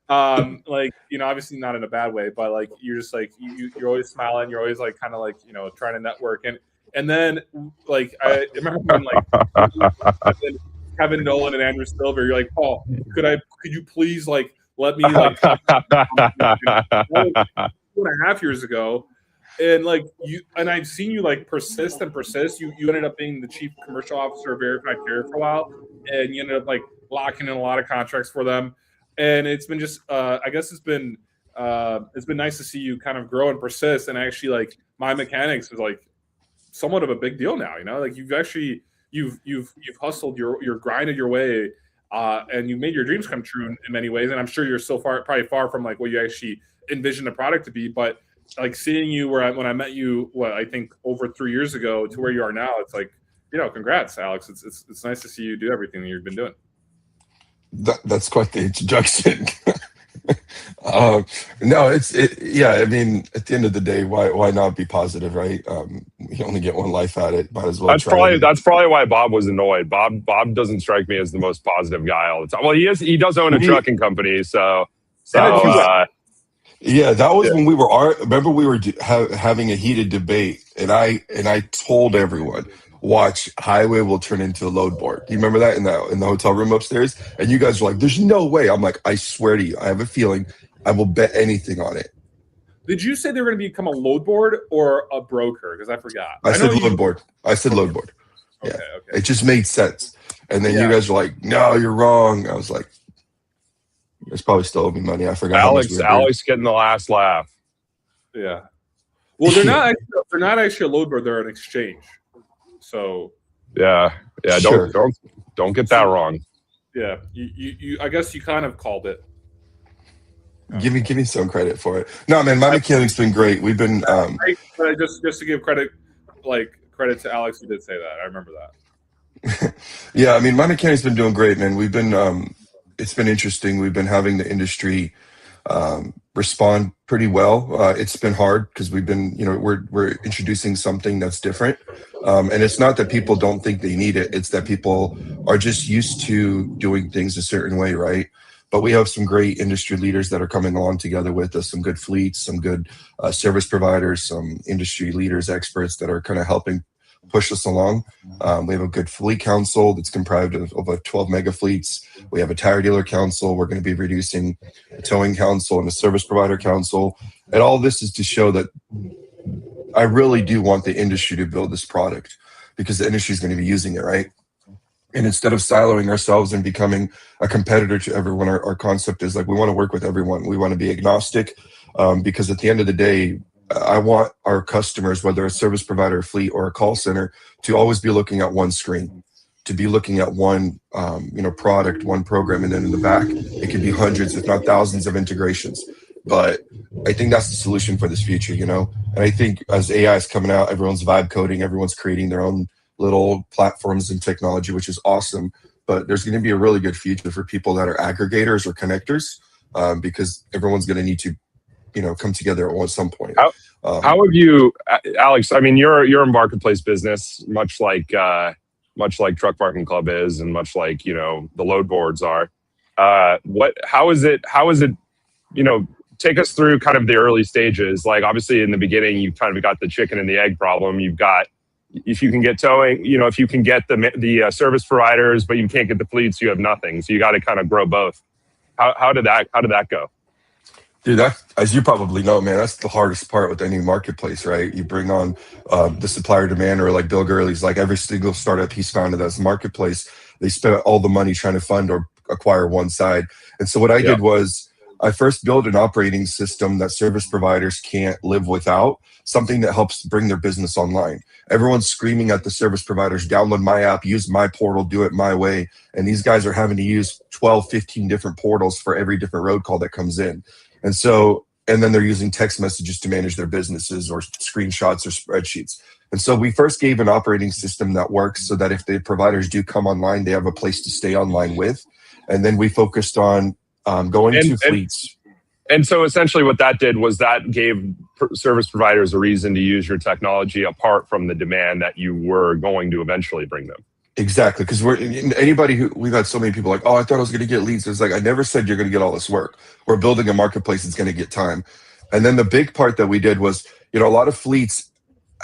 Like, you know, obviously not in a bad way, but like you're just like you're always smiling, you're always like kind of like, you know, trying to network. And then like I remember when like Kevin Nolan and Andrew Silver, you're like, Paul, could you please like let me like 2.5 years ago. And like and I've seen you like persist and persist. You ended up being the chief commercial officer of Verified Carrier for a while, and you ended up like locking in a lot of contracts for them. And it's been just I guess it's been nice to see you kind of grow and persist. And actually like my mechanics is like somewhat of a big deal now, you know, like you've hustled you're grinded your way and you made your dreams come true in many ways. And I'm sure you're still probably far from like what you actually envisioned the product to be, but like seeing you when I met you, I think over 3 years ago to where you are now, it's like, you know, congrats, Alex. It's nice to see you do everything that you've been doing. That's quite the introduction. No, yeah. I mean, at the end of the day, why not be positive, right? You only get one life at it. Might as well. That's probably why Bob was annoyed. Bob doesn't strike me as the most positive guy all the time. Well, he does own a trucking company, so. Yeah, that was when we were. Remember, we were having a heated debate, and I told everyone, watch, highway will turn into a load board. Do you remember that in the hotel room upstairs? And you guys were like, "There's no way." I'm like, "I swear to you, I have a feeling. I will bet anything on it." Did you say they were going to become a load board or a broker? Because I forgot. I said load board. I said load board. Yeah, okay. It just made sense. And then you guys were like, "No, you're wrong." I was like, "It's probably still owe me money." I forgot. Alex getting the last laugh. Yeah. Well, they're not actually a load board. They're an exchange. So. Yeah. Sure. Don't get that wrong. Yeah. You I guess you kind of called it. Give me some credit for it. No, man, my mechanic's been great. We've been just to give credit to Alex, who did say that. I remember that. Yeah, I mean, my mechanic's been doing great, man. We've been it's been interesting. We've been having the industry respond pretty well. It's been hard because we've been, we're introducing something that's different. And it's not that people don't think they need it. It's that people are just used to doing things a certain way, right? But we have some great industry leaders that are coming along together with us, some good fleets, some good service providers, some industry leaders, experts that are kind of helping push us along. We have a good fleet council that's comprised of over 12 mega fleets. We have a tire dealer council. We're going to be reducing a towing council and a service provider council. And all this is to show that I really do want the industry to build this product because the industry is going to be using it, right? And instead of siloing ourselves and becoming a competitor to everyone, our concept is like we want to work with everyone. We want to be agnostic because at the end of the day, I want our customers, whether a service provider, a fleet, or a call center, to always be looking at one screen, to be looking at one product, one program, and then in the back, it could be hundreds, if not thousands of integrations. But I think that's the solution for this future, And I think as AI is coming out, everyone's vibe coding, everyone's creating their own little platforms and technology, which is awesome. But there's going to be a really good future for people that are aggregators or connectors because everyone's going to need to come together at some point. How have you, Alex? I mean, you're a marketplace business, much like Truck Parking Club is, and much like the load boards are. How is it? Take us through kind of the early stages. Like obviously in the beginning, you kind of got the chicken and the egg problem. You've got if you can get towing, if you can get the service providers, but you can't get the fleets, you have nothing. So you got to kind of grow both. How did that go? Dude, that, as you probably know, man, that's the hardest part with any marketplace, right? You bring on the supplier demand, or like Bill Gurley's, like every single startup he's founded as a marketplace, they spent all the money trying to fund or acquire one side. And so what I did was I first built an operating system that service providers can't live without, something that helps bring their business online. Everyone's screaming at the service providers, download my app, use my portal, do it my way. And these guys are having to use 12, 15 different portals for every different road call that comes in. And then they're using text messages to manage their businesses or screenshots or spreadsheets. And so we first gave an operating system that works so that if the providers do come online, they have a place to stay online with. And then we focused on going to fleets. And so essentially what that did was that gave service providers a reason to use your technology apart from the demand that you were going to eventually bring them. Exactly, because we've had so many people like, oh, I thought I was going to get leads. It's like, I never said you're going to get all this work. We're building a marketplace that's going to get time. And then the big part that we did was, a lot of fleets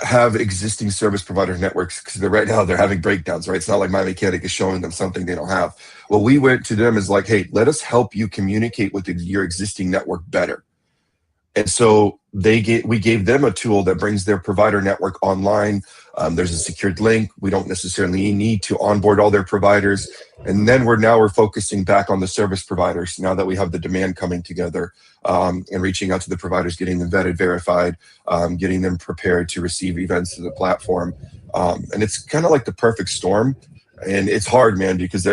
have existing service provider networks because right now they're having breakdowns, right? It's not like My Mechanic is showing them something they don't have. Well, we went to them as like, hey, let us help you communicate with your existing network better. And so we gave them a tool that brings their provider network online. There's a secured link. We don't necessarily need to onboard all their providers. And then we're focusing back on the service providers now that we have the demand coming together and reaching out to the providers, getting them vetted, verified, getting them prepared to receive events to the platform. And it's kind of like the perfect storm. And it's hard, man, because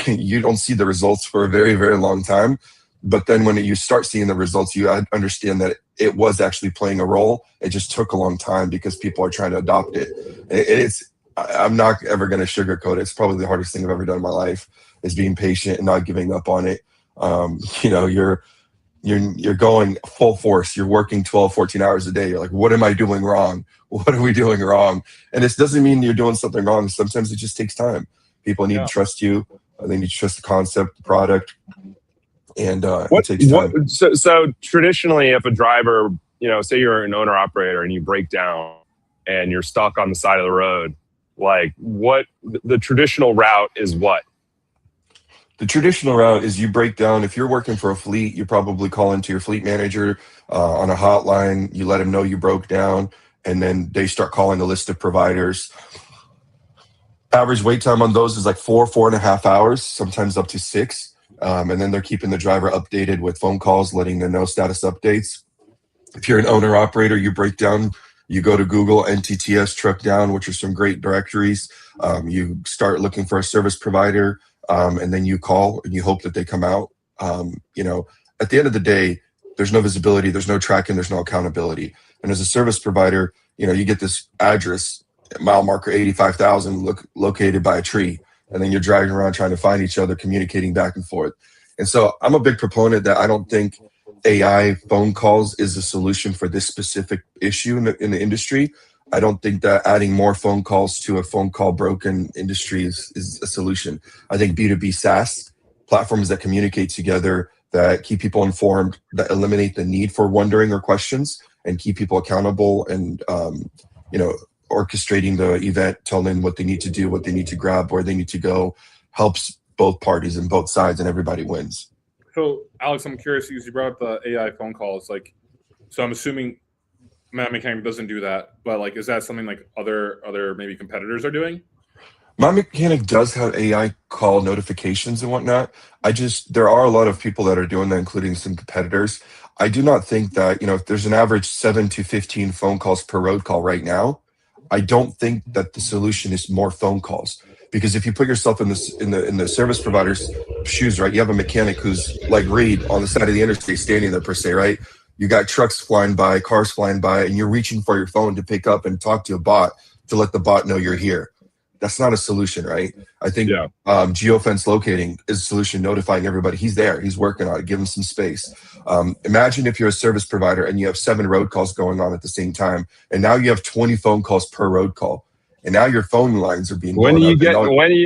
you don't see the results for a very, very long time. But then when you start seeing the results, you understand that it was actually playing a role. It just took a long time because people are trying to adopt it. I'm not ever going to sugarcoat it. It's probably the hardest thing I've ever done in my life is being patient and not giving up on it. You're going full force. You're working 12, 14 hours a day. You're like, what am I doing wrong? What are we doing wrong? And it doesn't mean you're doing something wrong. Sometimes it just takes time. People need to trust you. They need to trust the concept, the product. And it takes time. So traditionally, if a driver, say you're an owner operator and you break down and you're stuck on the side of the road, like what the traditional route is what? The traditional route is you break down. If you're working for a fleet, you probably call into your fleet manager on a hotline. You let them know you broke down, and then they start calling a list of providers. Average wait time on those is like 4.5 hours, sometimes up to 6. And then they're keeping the driver updated with phone calls, letting them know status updates. If you're an owner operator, you break down, you go to Google NTTS Truck Down, which are some great directories. You start looking for a service provider, and then you call and you hope that they come out. At the end of the day, there's no visibility, there's no tracking, there's no accountability. And as a service provider, you get this address, mile marker 85,000, located by a tree. And then you're driving around trying to find each other, communicating back and forth. And so I'm a big proponent that I don't think AI phone calls is a solution for this specific issue in the industry. I don't think that adding more phone calls to a phone call broken industry is a solution. I think B2B SaaS platforms that communicate together, that keep people informed, that eliminate the need for wondering or questions, and keep people accountable, and orchestrating the event, telling them what they need to do, what they need to grab, where they need to go, helps both parties and both sides, and everybody wins. So, Alex, I'm curious because you brought up the AI phone calls. Like, so I'm assuming Mad Mechanic doesn't do that, but like, is that something like other maybe competitors are doing? My Mechanic does have AI call notifications and whatnot. There are a lot of people that are doing that, including some competitors. I do not think that, if there's an average 7 to 15 phone calls per road call right now, I don't think that the solution is more phone calls. Because if you put yourself in the service provider's shoes, right, you have a mechanic who's like Reed on the side of the interstate standing there per se, right? You got trucks flying by, cars flying by, and you're reaching for your phone to pick up and talk to a bot to let the bot know you're here. That's not a solution, right? I think geofence locating is a solution, notifying everybody he's there, he's working on it, give him some space. Imagine if you're a service provider and you have 7 road calls going on at the same time, and now you have 20 phone calls per road call. And now your phone lines are being when are you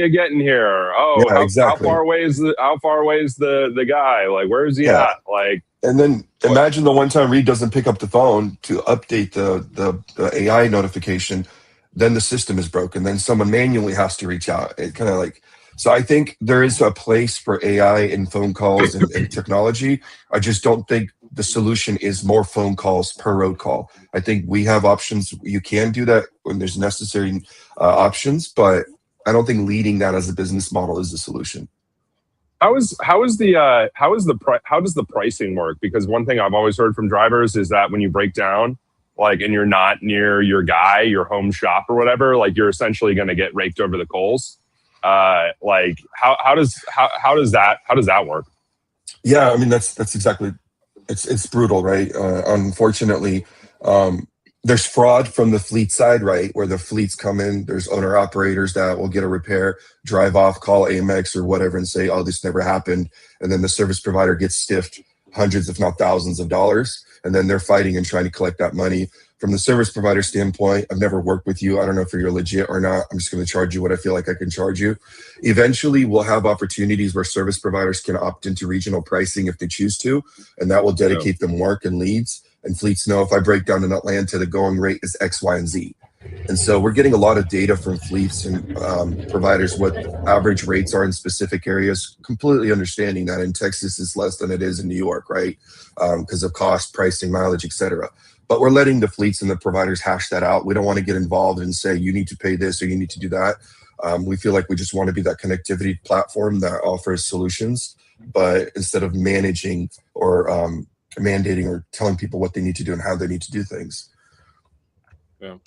getting here? Oh, yeah, exactly. How far away is the guy? Like, where is he at? Like, and then imagine the one time Reed doesn't pick up the phone to update the AI notification, then the system is broken. Then someone manually has to reach out. It kind of like, so I think there is a place for AI in phone calls and technology. I just don't think the solution is more phone calls per road call. I think we have options. You can do that when there's necessary options, but I don't think leading that as a business model is the solution. How does the pricing work? Because one thing I've always heard from drivers is that when you break down, like, and you're not near your guy, your home shop or whatever, like, you're essentially going to get raked over the coals. Like, how does that work? Yeah, I mean, that's exactly. It's brutal, right? Unfortunately, there's fraud from the fleet side, right? Where the fleets come in, there's owner operators that will get a repair, drive off, call Amex or whatever and say, oh, this never happened. And then the service provider gets stiffed hundreds, if not thousands of dollars. And then they're fighting and trying to collect that money. From the service provider standpoint, I've never worked with you. I don't know if you're legit or not. I'm just going to charge you what I feel like I can charge you. Eventually, we'll have opportunities where service providers can opt into regional pricing if they choose to, and that will dedicate them work and leads. And fleets know if I break down in Atlanta, the going rate is X, Y, and Z. And so we're getting a lot of data from fleets and providers what average rates are in specific areas, completely understanding that in Texas is less than it is in New York, right? Because of cost, pricing, mileage, et cetera. But we're letting the fleets and the providers hash that out. We don't want to get involved and say, you need to pay this or you need to do that. We feel like we just want to be that connectivity platform that offers solutions, but instead of managing or mandating or telling people what they need to do and how they need to do things. Yeah,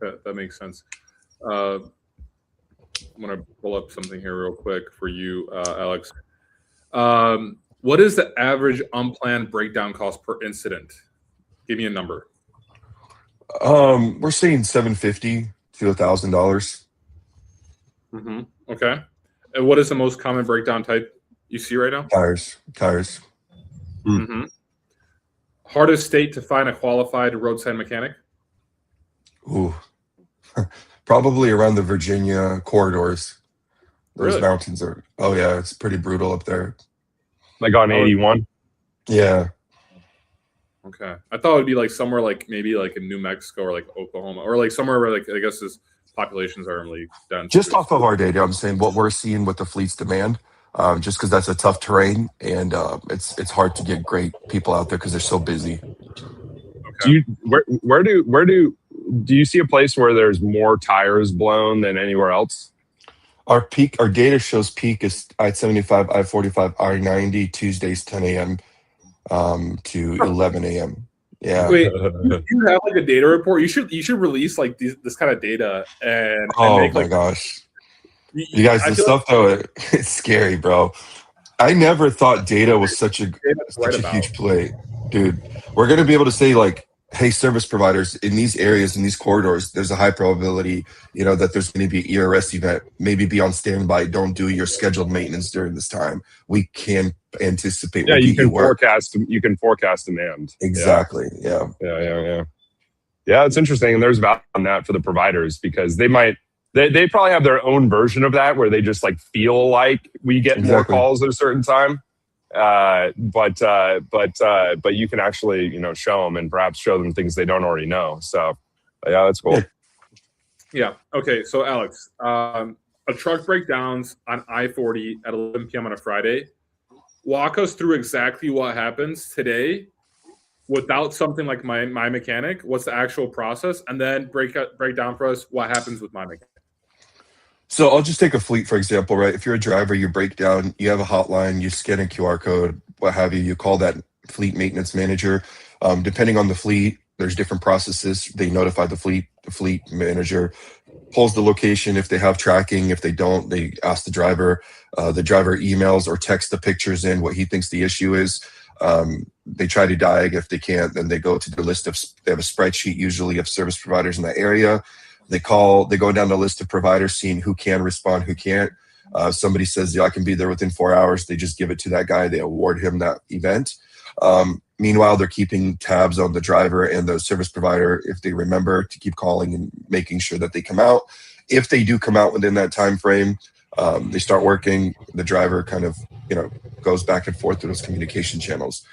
that makes sense. I'm going to pull up something here real quick for you, Alex. What is the average unplanned breakdown cost per incident? Give me a number. We're seeing $750 to $1,000. Mm-hmm. Okay. And what is the most common breakdown type you see right now? Tires. Mm-hmm. Hardest state to find a qualified roadside mechanic? Ooh, probably around the Virginia corridors. Those Really? mountains are. Oh yeah, it's pretty brutal up there. Like on 81? Yeah. Okay. I thought it would be like somewhere like maybe like in New Mexico or like Oklahoma or like somewhere where like I guess this populations are really dense. Just off of our data, I'm saying what we're seeing with the fleet's demand, just because that's a tough terrain and it's hard to get great people out there because they're so busy. Okay. Do you see a place where there's more tires blown than anywhere else? Our data shows peak is I-75, I-45, I-90, Tuesdays 10 a.m. To 11 a.m. Yeah. Wait, you have like a data report? You should release like this kind of data and oh my gosh, you guys, the stuff though, it's scary, bro. I never thought data was such a huge play, dude. We're gonna be able to say like, hey, service providers in these areas, in these corridors, there's a high probability, that there's going to be an ERS event. Maybe be on standby. Don't do your scheduled maintenance during this time. We can anticipate. Yeah, we'll get you work. you can forecast demand. Exactly. Yeah. Yeah, it's interesting. And there's value on that for the providers because they probably have their own version of that where they just like feel like we get more calls at a certain time. But you can actually, show them and perhaps show them things they don't already know. So yeah, that's cool. Yeah. Okay. So Alex, a truck breakdowns on I-40 at 11 p.m. on a Friday. Walk us through exactly what happens today without something like my mechanic. What's the actual process? And then break down for us what happens with my mechanic. So I'll just take a fleet, for example, right? If you're a driver, you break down, you have a hotline, you scan a QR code, what have you, you call that fleet maintenance manager. Depending on the fleet, there's different processes. They notify the fleet manager pulls the location if they have tracking. If they don't, they ask the driver emails or texts the pictures in what he thinks the issue is. They try to diag. If they can't, then they go to the list of, they have a spreadsheet usually of service providers in that area. They go down the list of providers, seeing who can respond, who can't. Somebody says, yeah, I can be there within 4 hours. They just give it to that guy. They award him that event. Meanwhile, they're keeping tabs on the driver and the service provider if they remember to keep calling and making sure that they come out. If they do come out within that time frame, they start working. The driver kind of, goes back and forth through those communication channels.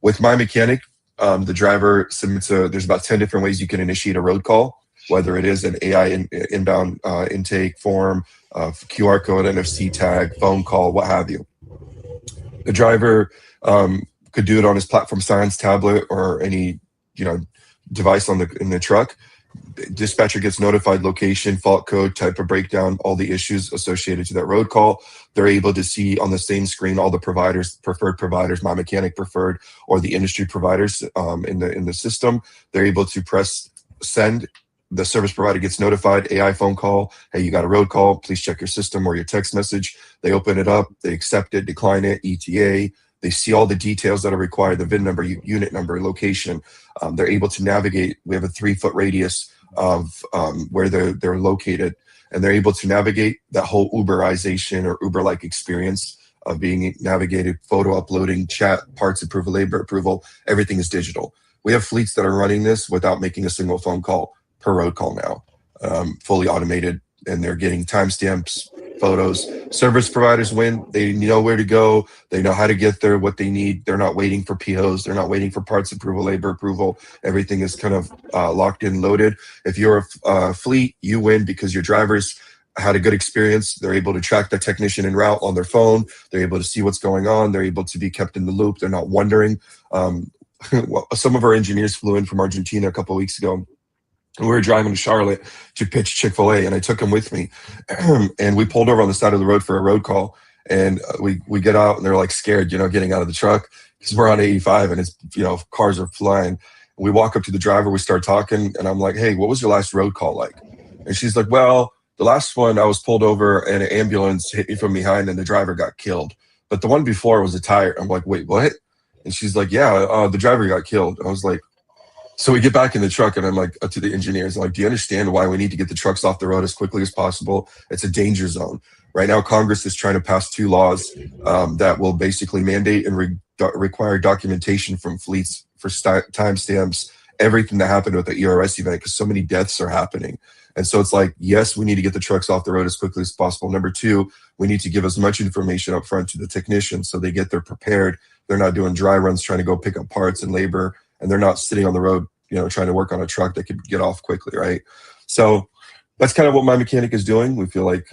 With My Mechanic, the driver submits there's about 10 different ways you can initiate a road call, whether it is an AI inbound intake form, QR code, NFC tag, phone call, what have you. The driver could do it on his platform science tablet or any device in the truck. Dispatcher gets notified location, fault code, type of breakdown, all the issues associated to that road call. They're able to see on the same screen all the providers, preferred providers, My Mechanic preferred, or the industry providers in the system. They're able to press send. The service provider gets notified, AI phone call, hey, you got a road call, please check your system or your text message. They open it up, they accept it, decline it, ETA. They see all the details that are required, the VIN number, unit number, location. They're able to navigate. We have a 3-foot radius of where they're located, and they're able to navigate that whole Uberization or Uber-like experience of being navigated, photo uploading, chat, parts approval, labor approval. Everything is digital. We have fleets that are running this without making a single phone call per road call now, fully automated, and they're getting timestamps, photos. Service providers win. They know where to go. They know how to get there, what they need. They're not waiting for POs. They're not waiting for parts approval, labor approval. Everything is kind of locked in, loaded. If you're a fleet, you win because your drivers had a good experience. They're able to track the technician en route on their phone. They're able to see what's going on. They're able to be kept in the loop. They're not wondering. Some of our engineers flew in from Argentina a couple of weeks ago. We were driving to Charlotte to pitch Chick-fil-A, and I took him with me. And we pulled over on the side of the road for a road call. And we get out, and they're like scared, getting out of the truck because we're on 85 and it's, cars are flying. We walk up to the driver, we start talking, and I'm like, hey, what was your last road call like? And she's like, well, the last one I was pulled over and an ambulance hit me from behind and the driver got killed. But the one before was a tire. I'm like, wait, what? And she's like, yeah, the driver got killed. And I was like, so we get back in the truck, and I'm like, to the engineers, I'm like, do you understand why we need to get the trucks off the road as quickly as possible? It's a danger zone. Right now, Congress is trying to pass 2 laws that will basically mandate and require documentation from fleets for timestamps, everything that happened with the ERS event, because so many deaths are happening. And so it's like, yes, we need to get the trucks off the road as quickly as possible. Number 2, we need to give as much information up front to the technicians so they get there prepared. They're not doing dry runs trying to go pick up parts and labor, and they're not sitting on the road, trying to work on a truck that could get off quickly, right? So that's kind of what My Mechanic is doing. We feel like,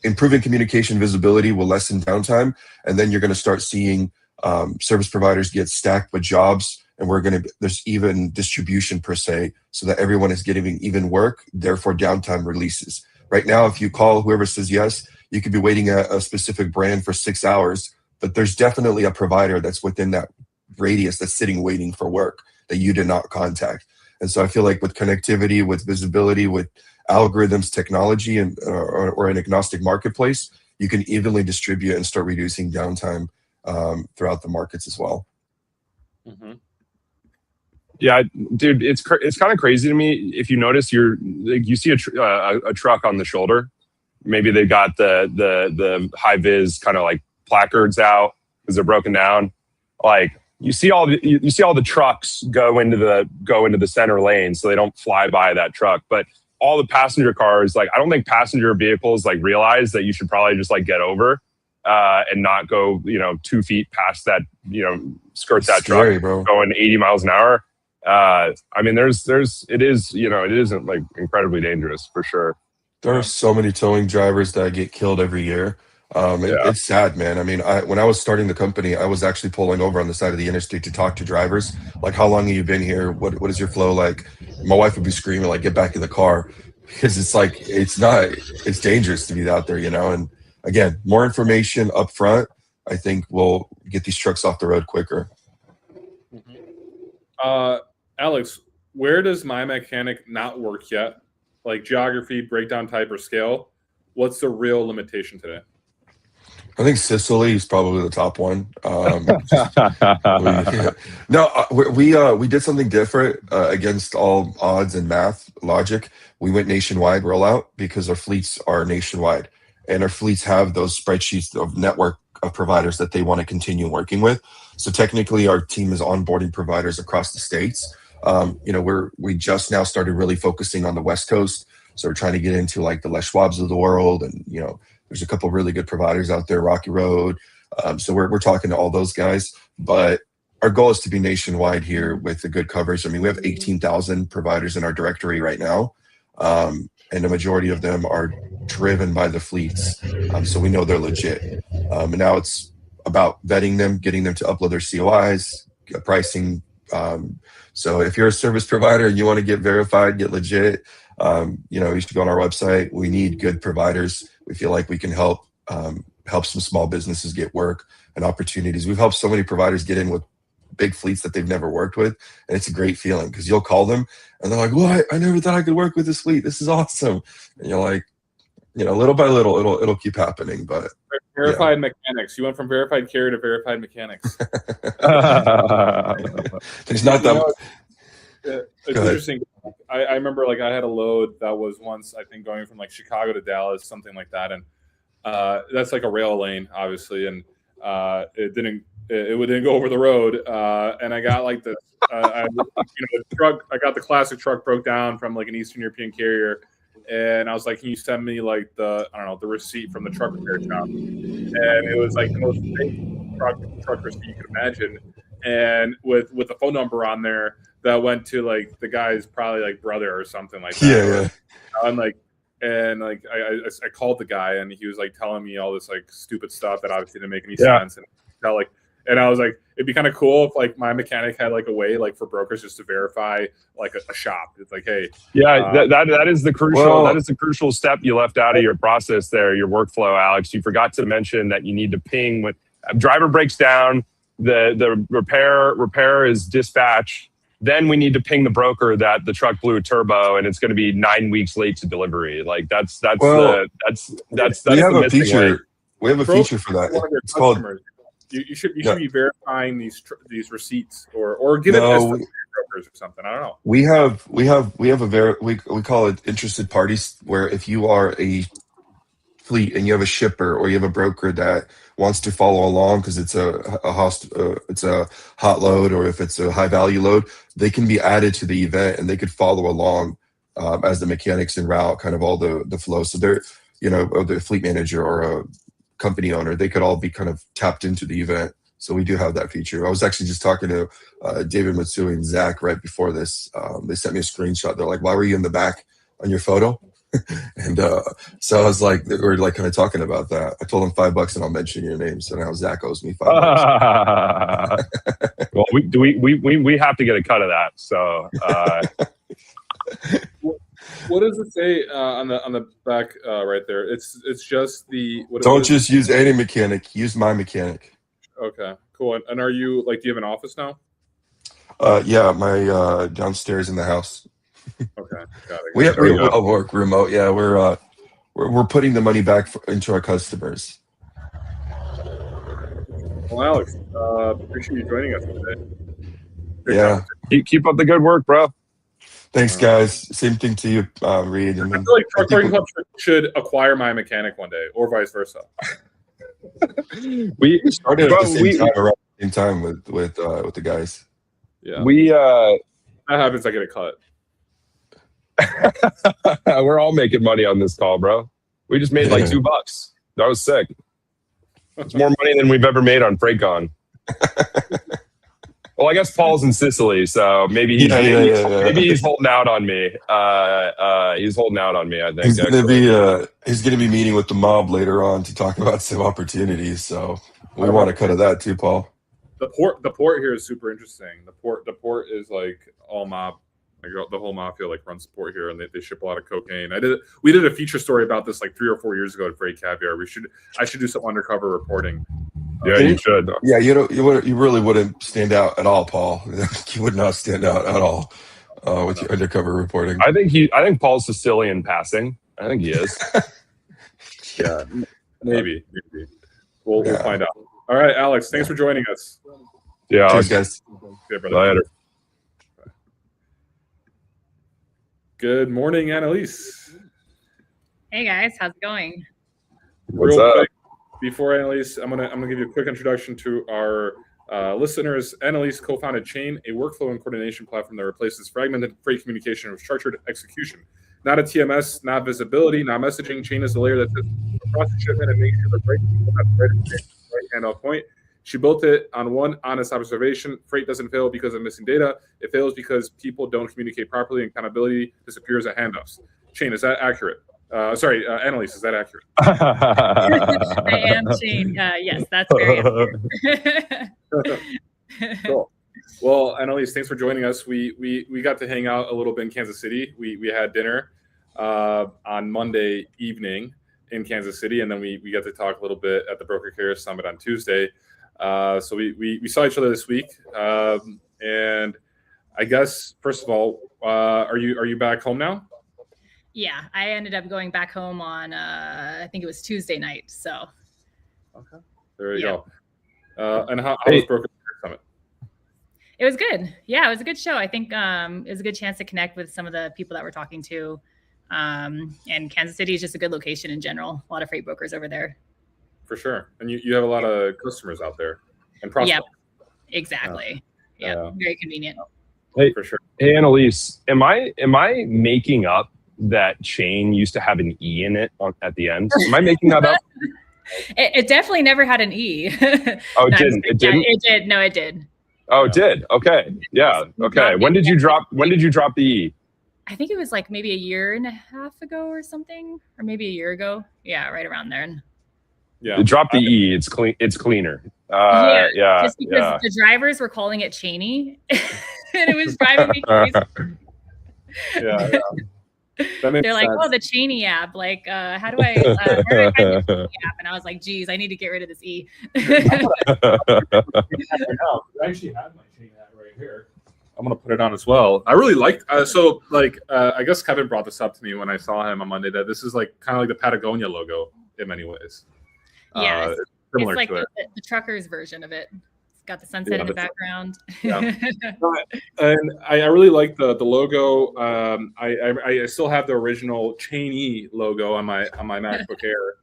improving communication visibility will lessen downtime, and then you're going to start seeing service providers get stacked with jobs, and there's even distribution per se, so that everyone is getting even work, therefore downtime releases. Right now, if you call whoever says yes, you could be waiting a specific brand for 6 hours, but there's definitely a provider that's within that radius that's sitting waiting for work that you did not contact. And so I feel like with connectivity, with visibility, with algorithms, technology, and or an agnostic marketplace, you can evenly distribute and start reducing downtime throughout the markets as well. Mm-hmm. Yeah, dude, it's kind of crazy to me. If you notice, you see a truck on the shoulder. Maybe they got the high vis kind of like placards out because they're broken down. Like you see all the trucks go into the center lane, so they don't fly by that truck. But all the passenger cars, like I don't think passenger vehicles like realize that you should probably just like get over and not go 2 feet past that skirt that Scary, truck bro. going 80 miles an hour. I mean, it isn't like incredibly dangerous for sure. There are so many towing drivers that get killed every year. It's sad, man. I mean, when I was starting the company, I was actually pulling over on the side of the interstate to talk to drivers. Like, how long have you been here? What is your flow like? My wife would be screaming, like, get back in the car. Because it's like, it's dangerous to be out there, And again, more information up front, I think will get these trucks off the road quicker. Alex, where does My Mechanic not work yet? Like geography, breakdown type, or scale? What's the real limitation today? I think Sicily is probably the top one. We did something different against all odds and math logic. We went nationwide rollout because our fleets are nationwide, and our fleets have those spreadsheets of network of providers that they want to continue working with. So technically, our team is onboarding providers across the states. We just now started really focusing on the West Coast. So we're trying to get into like the Les Schwabs of the world, and there's a couple of really good providers out there, Rocky Road. So we're talking to all those guys, but our goal is to be nationwide here with the good coverage. I mean, we have 18,000 providers in our directory right now, and the majority of them are driven by the fleets. So we know they're legit. And now it's about vetting them, getting them to upload their COIs, pricing. So if you're a service provider and you want to get verified, get legit, you should go on our website. We need good providers. We feel like we can help some small businesses get work and opportunities. We've helped so many providers get in with big fleets that they've never worked with, and it's a great feeling because you'll call them and they're like, "What? I never thought I could work with this fleet. This is awesome." And you're like, little by little, it'll keep happening. But verified mechanics. You went from verified carrier to verified mechanics. There's not that. It's interesting. I remember like I had a load that was once I think going from like Chicago to Dallas, something like that, and that's like a rail lane, obviously, and it didn't go over the road, and I got like the truck. I got the classic truck broke down from like an Eastern European carrier, and I was like, "Can you send me like the receipt from the truck repair shop?" And it was like the most fake truck receipt you could imagine, and with the phone number on there that went to like the guy's probably like brother or something like that. And I called the guy and he was like telling me all this like stupid stuff that obviously didn't make any sense. And I was like, it'd be kind of cool if like My Mechanic had like a way like for brokers just to verify like a shop. It's like, hey, that is the crucial step you left out of your process there, your workflow, Alex. You forgot to mention that you need to ping when a driver breaks down, the repair is dispatched. Then we need to ping the broker that the truck blew a turbo and it's going to be 9 weeks late to delivery. Like that's we have a feature. We have a feature for that. It's called. You should be verifying these receipts or giving this to brokers or something. I don't know. We call it interested parties, where if you are a fleet and you have a shipper or you have a broker that wants to follow along because it's it's a hot load, or if it's a high value load, they can be added to the event and they could follow along as the mechanics en route, kind of all the flow. So they're the fleet manager or a company owner, they could all be kind of tapped into the event. So we do have that feature. I was actually just talking to David Matsui and Zach right before this. They sent me a screenshot. They're like, "Why were you in the back on your photo?" And so I was like, we were like kind of talking about that. I told him $5 and I'll mention your name. So now Zach owes me $5. Well, we have to get a cut of that. So what does it say on the back right there? It's just the. Don't just use any mechanic. Use My Mechanic. Okay, cool. And are you like? Do you have an office now? Yeah, my downstairs in the house. Okay, got it. We work remote. Yeah, we're putting the money back into our customers. Well, Alex, appreciate you joining us today. Yeah. Keep up the good work, bro. Thanks, guys. Same thing to you, Reed. I feel like Truck Touring Club should acquire my mechanic one day, or vice versa. We started at the same time, around the same time with the guys. Yeah, that happens. I get a cut. We're all making money on this call, bro. We just made like $2. That was sick. It's more money than we've ever made on FreightCon. Well, I guess Paul's in Sicily, so maybe he's holding out on me. He's holding out on me, I think. He's gonna be meeting with the mob later on to talk about some opportunities. So we want a cut of that too, Paul. The port here is super interesting. The port is like all mob. Like the whole mafia like runs the port here, and they ship a lot of cocaine. We did a feature story about this like 3 or 4 years ago at Freight Caviar. I should do some undercover reporting. Yeah, you should. Yeah, you really wouldn't stand out at all, Paul. You would not stand out at all with your undercover reporting. I think Paul's Sicilian passing. I think he is. Yeah, maybe. We'll find out. All right, Alex, thanks for joining us. Yeah, cheers, guys. Yeah, brother. Later. Good morning, Annalise. Hey guys, how's it going? What's up? Quick, before Annalise, I'm gonna give you a quick introduction to our listeners. Annalise co-founded Chain, a workflow and coordination platform that replaces fragmented freight communication with structured execution. Not a TMS, not visibility, not messaging. Chain is the layer that sits across the shipment and makes sure the freight people have the right handoff point. She built it on one honest observation. Freight doesn't fail because of missing data. It fails because people don't communicate properly and accountability disappears at handoffs. Chain, is that accurate? Annalise, is that accurate? I am Shane. Yes, that's very accurate. Cool. Well, Annalise, thanks for joining us. We got to hang out a little bit in Kansas City. We had dinner on Monday evening in Kansas City, and then we got to talk a little bit at the Broker Carrier Summit on Tuesday. So we saw each other this week, and I guess first of all, are you back home now? Yeah, I ended up going back home on I think it was Tuesday night. So okay, there you go. And how was Broker Carrier Summit? It was good. Yeah, it was a good show. I think it was a good chance to connect with some of the people that we're talking to. And Kansas City is just a good location in general. A lot of freight brokers over there. For sure. And you have a lot of customers out there and prospects. Yep, exactly. Yeah, very convenient. Hey, for sure. Hey, Annalise, am I making up that Chain used to have an E in it at the end? Am I making that up? It definitely never had an E. Oh, it didn't? It didn't? It did. No, it did. Oh, it did. Okay. Yeah. Okay. When did you drop the E? I think it was like maybe a year and a half ago or something, or maybe a year ago. Yeah, right around there. Yeah. Drop the E. It's clean. It's cleaner. Yeah. Just because the drivers were calling it Cheney, and it was driving me crazy. Yeah. They're like, sense. oh, the Cheney app. Like, how do I find the Cheney app? And I was like, geez, I need to get rid of this E. I actually have my Cheney app right here. I'm gonna put it on as well. I really liked. I guess Kevin brought this up to me when I saw him on Monday. That this is like kind of like the Patagonia logo in many ways. Yeah, similar it's like to it. the truckers version of it. It's got the sunset in the background. Yeah. And I really like the logo. I still have the original Cheney logo on my MacBook Air.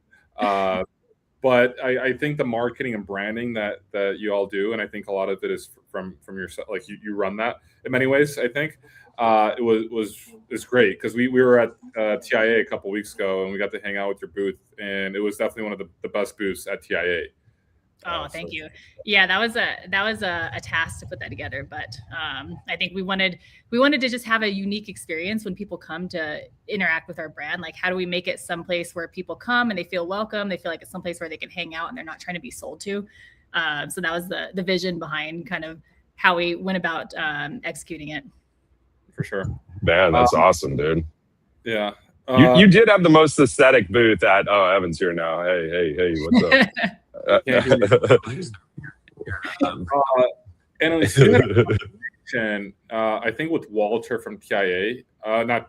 But I think the marketing and branding that you all do, and I think a lot of it is from yourself. Like you run that in many ways. I think it was great because we were at TIA a couple weeks ago and we got to hang out with your booth, and it was definitely one of the best booths at TIA. Oh, thank you. Yeah, that was a task to put that together, but I think we wanted to just have a unique experience when people come to interact with our brand. Like, how do we make it someplace where people come and they feel welcome? They feel like it's someplace where they can hang out and they're not trying to be sold to. So that was the vision behind kind of how we went about executing it. For sure. Man, that's awesome, dude. Yeah. You did have the most aesthetic booth at. Oh, Evan's here now. Hey, what's up? I think with Walter from TIA, from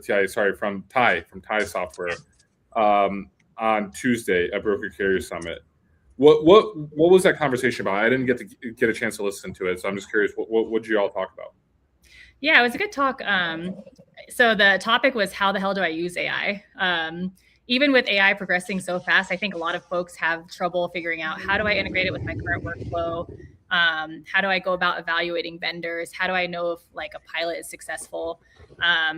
TIE Software, on Tuesday at Broker Carrier Summit, What was that conversation about? I didn't get a chance to listen to it, so I'm just curious. What did you all talk about? Yeah, it was a good talk. So the topic was, how the hell do I use AI? Even with AI progressing so fast, I think a lot of folks have trouble figuring out, how do I integrate it with my current workflow? How do I go about evaluating vendors? How do I know if like a pilot is successful?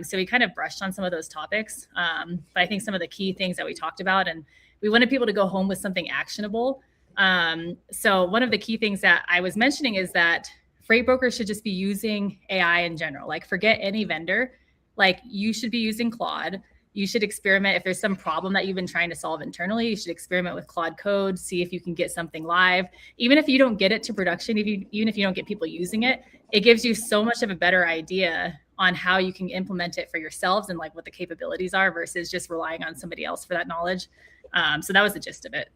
So we kind of brushed on some of those topics. But I think some of the key things that we talked about, and we wanted people to go home with something actionable. So one of the key things that I was mentioning is that freight brokers should just be using AI in general. Like, forget any vendor. Like, you should be using Claude. You should experiment. If there's some problem that you've been trying to solve internally, you should experiment with Claude code, see if you can get something live. Even if you don't get it to production, even if you don't get people using it, it gives you so much of a better idea on how you can implement it for yourselves and like what the capabilities are, versus just relying on somebody else for that knowledge. So that was the gist of it.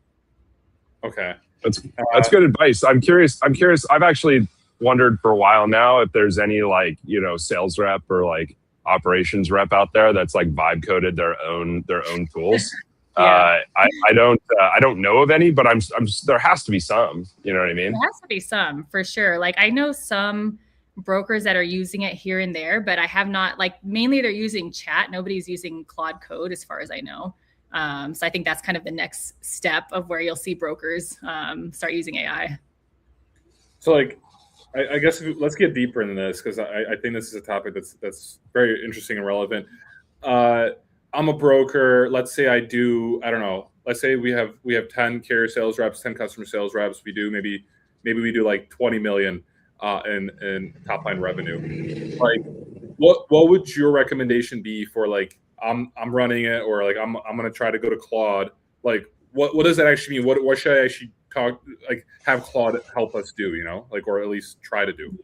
Okay. That's good advice. I'm curious. I've actually wondered for a while now if there's any like, sales rep or like operations rep out there that's like vibe coded their own tools. Yeah. I don't know of any, but I'm there has to be some. You know what I mean? There has to be some, for sure. Like, I know some brokers that are using it here and there, but I have not, like, mainly they're using chat. Nobody's using Claude code as far as I know. So I think that's kind of the next step of where you'll see brokers start using AI. So like, I guess let's get deeper into this, because I think this is a topic that's very interesting and relevant. I'm a broker. Let's say I don't know. Let's say we have 10 carrier sales reps, 10 customer sales reps. We do maybe we do like 20 million in top line revenue. Like, what would your recommendation be for like, I'm running it, or like I'm gonna try to go to Claude? Like, what does that actually mean? What should I actually have Claude help us do, like, or at least try to do?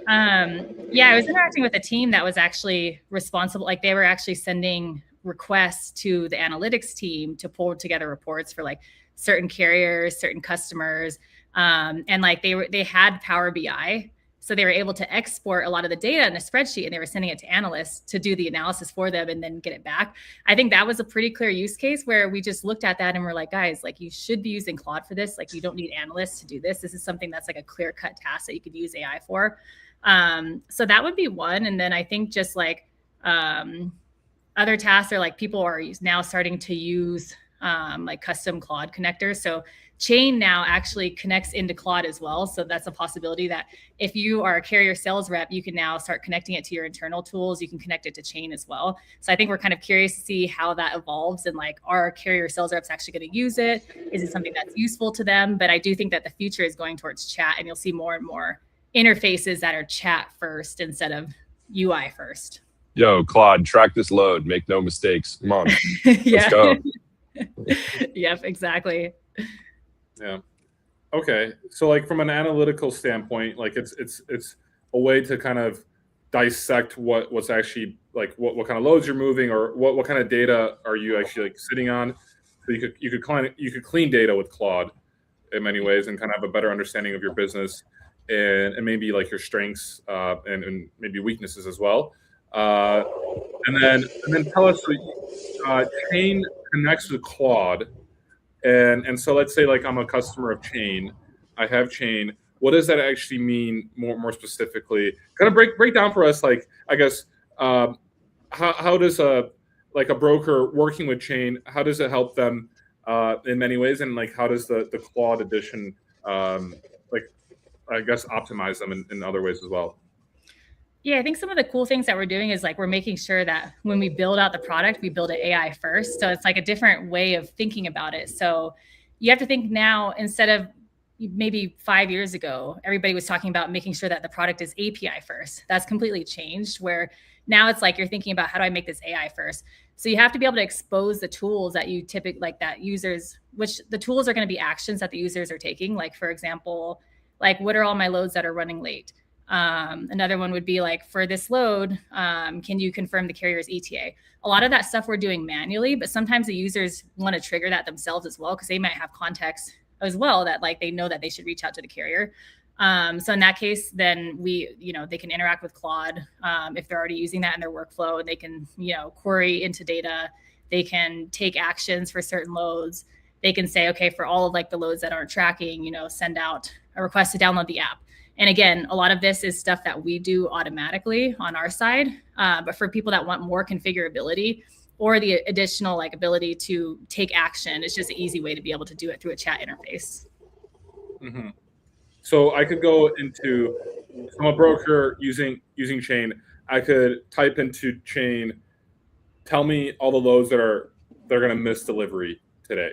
Yeah, I was interacting with a team that was actually responsible. Like, they were actually sending requests to the analytics team to pull together reports for like certain carriers, certain customers. And like they had Power BI. So they were able to export a lot of the data in a spreadsheet, and they were sending it to analysts to do the analysis for them and then get it back. I think that was a pretty clear use case where we just looked at that and we're like, guys, like, you should be using Claude for this. Like, you don't need analysts to do this. This is something that's like a clear cut task that you could use AI for. So that would be one. And then I think just like other tasks are like, people are now starting to use like custom Claude connectors. So Chain now actually connects into Claude as well. So that's a possibility that if you are a carrier sales rep, you can now start connecting it to your internal tools. You can connect it to Chain as well. So I think we're kind of curious to see how that evolves, and like, are carrier sales reps actually going to use it? Is it something that's useful to them? But I do think that the future is going towards chat, and you'll see more and more interfaces that are chat first instead of UI first. Yo, Claude, track this load. Make no mistakes. Come on. Yeah. Let's go. Yep, exactly. Yeah. Okay. So like, from an analytical standpoint, like it's a way to kind of dissect what's actually like what kind of loads you're moving, or what kind of data are you actually like sitting on. So you could clean data with Claude in many ways, and kind of have a better understanding of your business and maybe like your strengths and maybe weaknesses as well. And then tell us, Chain connects with Claude. And so let's say like I'm a customer of Chain. I have Chain. What does that actually mean more specifically? Kind of break down for us, like, I guess, how does a broker working with Chain, how does it help them in many ways? And like, how does the Claude edition like, I guess, optimize them in other ways as well? Yeah, I think some of the cool things that we're doing is like, we're making sure that when we build out the product, we build it AI first. So it's like a different way of thinking about it. So you have to think now, instead of maybe 5 years ago, everybody was talking about making sure that the product is API first. That's completely changed, where now it's like, you're thinking about, how do I make this AI first? So you have to be able to expose the tools that you typically, like, that users, which the tools are going to be actions that the users are taking. Like, for example, like, what are all my loads that are running late? Another one would be like, for this load, can you confirm the carrier's ETA? A lot of that stuff we're doing manually, but sometimes the users want to trigger that themselves as well, because they might have context as well that like they know that they should reach out to the carrier. So in that case, then they can interact with Claude if they're already using that in their workflow, and they can, query into data. They can take actions for certain loads. they can say, okay, for all of like the loads that aren't tracking, send out a request to download the app. And again, a lot of this is stuff that we do automatically on our side. But for people that want more configurability or the additional like ability to take action, it's just an easy way to be able to do it through a chat interface. Mm-hmm. So I could go into, I'm a broker using Chain. I could type into Chain, tell me all the loads they're going to miss delivery today.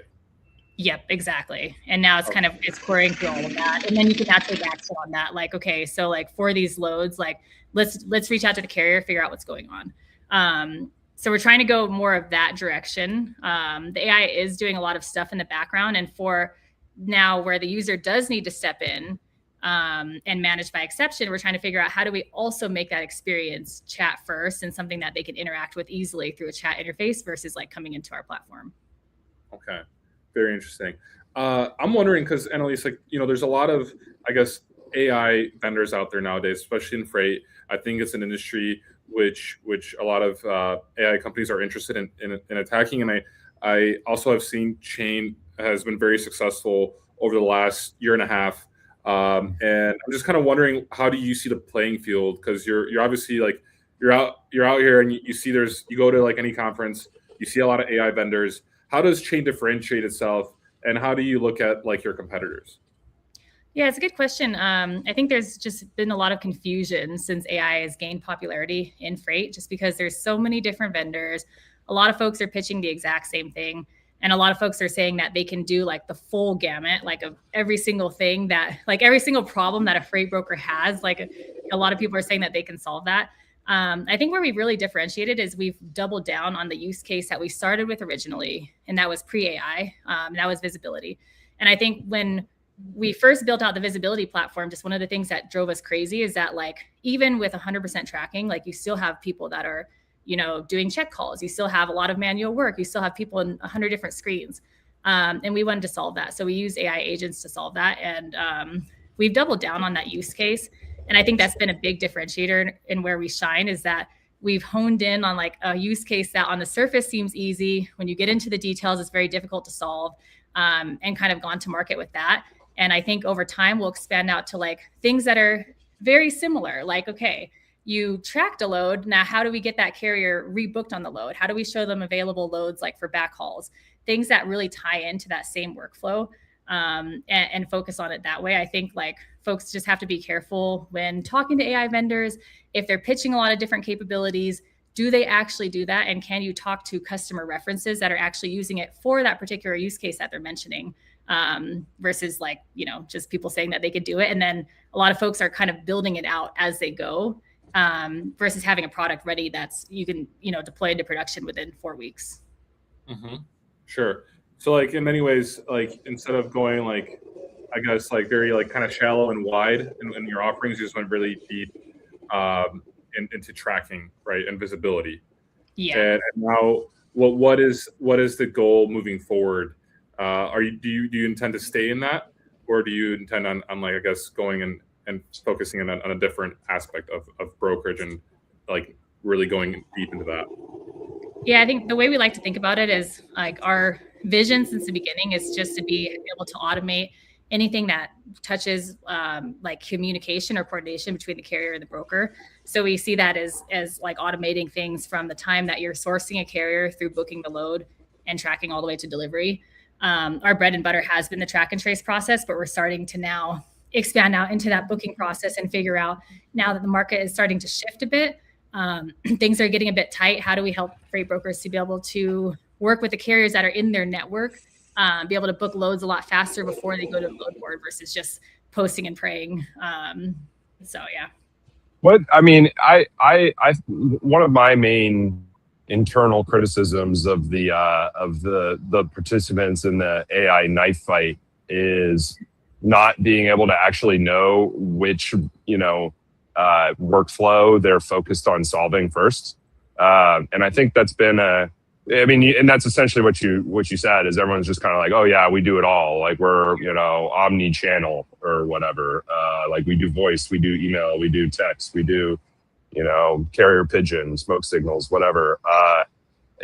Yep, exactly. And now it's querying through all of that. And then you can now take action on that. Like, okay, so like for these loads, like let's reach out to the carrier, figure out what's going on. So we're trying to go more of that direction. The AI is doing a lot of stuff in the background. And for now where the user does need to step in and manage by exception, we're trying to figure out how do we also make that experience chat first and something that they can interact with easily through a chat interface versus like coming into our platform. Okay. Very interesting. I'm wondering, because Annalise, like, there's a lot of, I guess, AI vendors out there nowadays, especially in freight. I think it's an industry which a lot of AI companies are interested in attacking. And I also have seen Chain has been very successful over the last year and a half. And I'm just kind of wondering, how do you see the playing field? Because you're obviously like you're out here and you see you go to like any conference, you see a lot of AI vendors. How does Chain differentiate itself, and how do you look at like your competitors? Yeah, it's a good question. I think there's just been a lot of confusion since AI has gained popularity in freight, just because there's so many different vendors. A lot of folks are pitching the exact same thing. And a lot of folks are saying that they can do like the full gamut, like of every single thing like every single problem that a freight broker has. Like a lot of people are saying that they can solve that. I think where we've really differentiated is we've doubled down on the use case that we started with originally, and that was pre-AI. That was visibility. And I think when we first built out the visibility platform, just one of the things that drove us crazy is that like even with 100% tracking, like you still have people that are doing check calls. You still have a lot of manual work. You still have people in 100 different screens. And we wanted to solve that. So we use AI agents to solve that. And we've doubled down on that use case. And I think that's been a big differentiator in where we shine, is that we've honed in on like a use case that on the surface seems easy. When you get into the details, it's very difficult to solve, and kind of gone to market with that. And I think over time, we'll expand out to like things that are very similar. Like, okay, you tracked a load. Now, how do we get that carrier rebooked on the load? How do we show them available loads like for backhauls? Things that really tie into that same workflow, and focus on it that way. I think like folks just have to be careful when talking to AI vendors. If they're pitching a lot of different capabilities, do they actually do that? And can you talk to customer references that are actually using it for that particular use case that they're mentioning? Versus like, just people saying that they could do it. And then a lot of folks are kind of building it out as they go, versus having a product ready that's you can, deploy into production within 4 weeks. Mm-hmm. Sure. So like in many ways, like instead of going like, I guess like very like kind of shallow and wide in your offerings, you just went really deep into tracking, right, and visibility. Yeah. And now, what is the goal moving forward? Do you intend to stay in that, or do you intend on like, I guess, going and focusing on a different aspect of brokerage and like really going deep into that? Yeah, I think the way we like to think about it is like our vision since the beginning is just to be able to automate anything that touches like communication or coordination between the carrier and the broker. So we see that as like automating things from the time that you're sourcing a carrier through booking the load and tracking all the way to delivery. Our bread and butter has been the track and trace process, but we're starting to now expand out into that booking process and figure out, now that the market is starting to shift a bit, things are getting a bit tight. How do we help freight brokers to be able to work with the carriers that are in their network, be able to book loads a lot faster before they go to the load board versus just posting and praying. So yeah. What I mean, I one of my main internal criticisms of the participants in the AI knife fight is not being able to actually know which workflow they're focused on solving first. And I think that's been and that's essentially what you said, is everyone's just kind of like, oh yeah, we do it all. Like we're, omni-channel or whatever. Like we do voice, we do email, we do text, we do, carrier pigeon, smoke signals, whatever.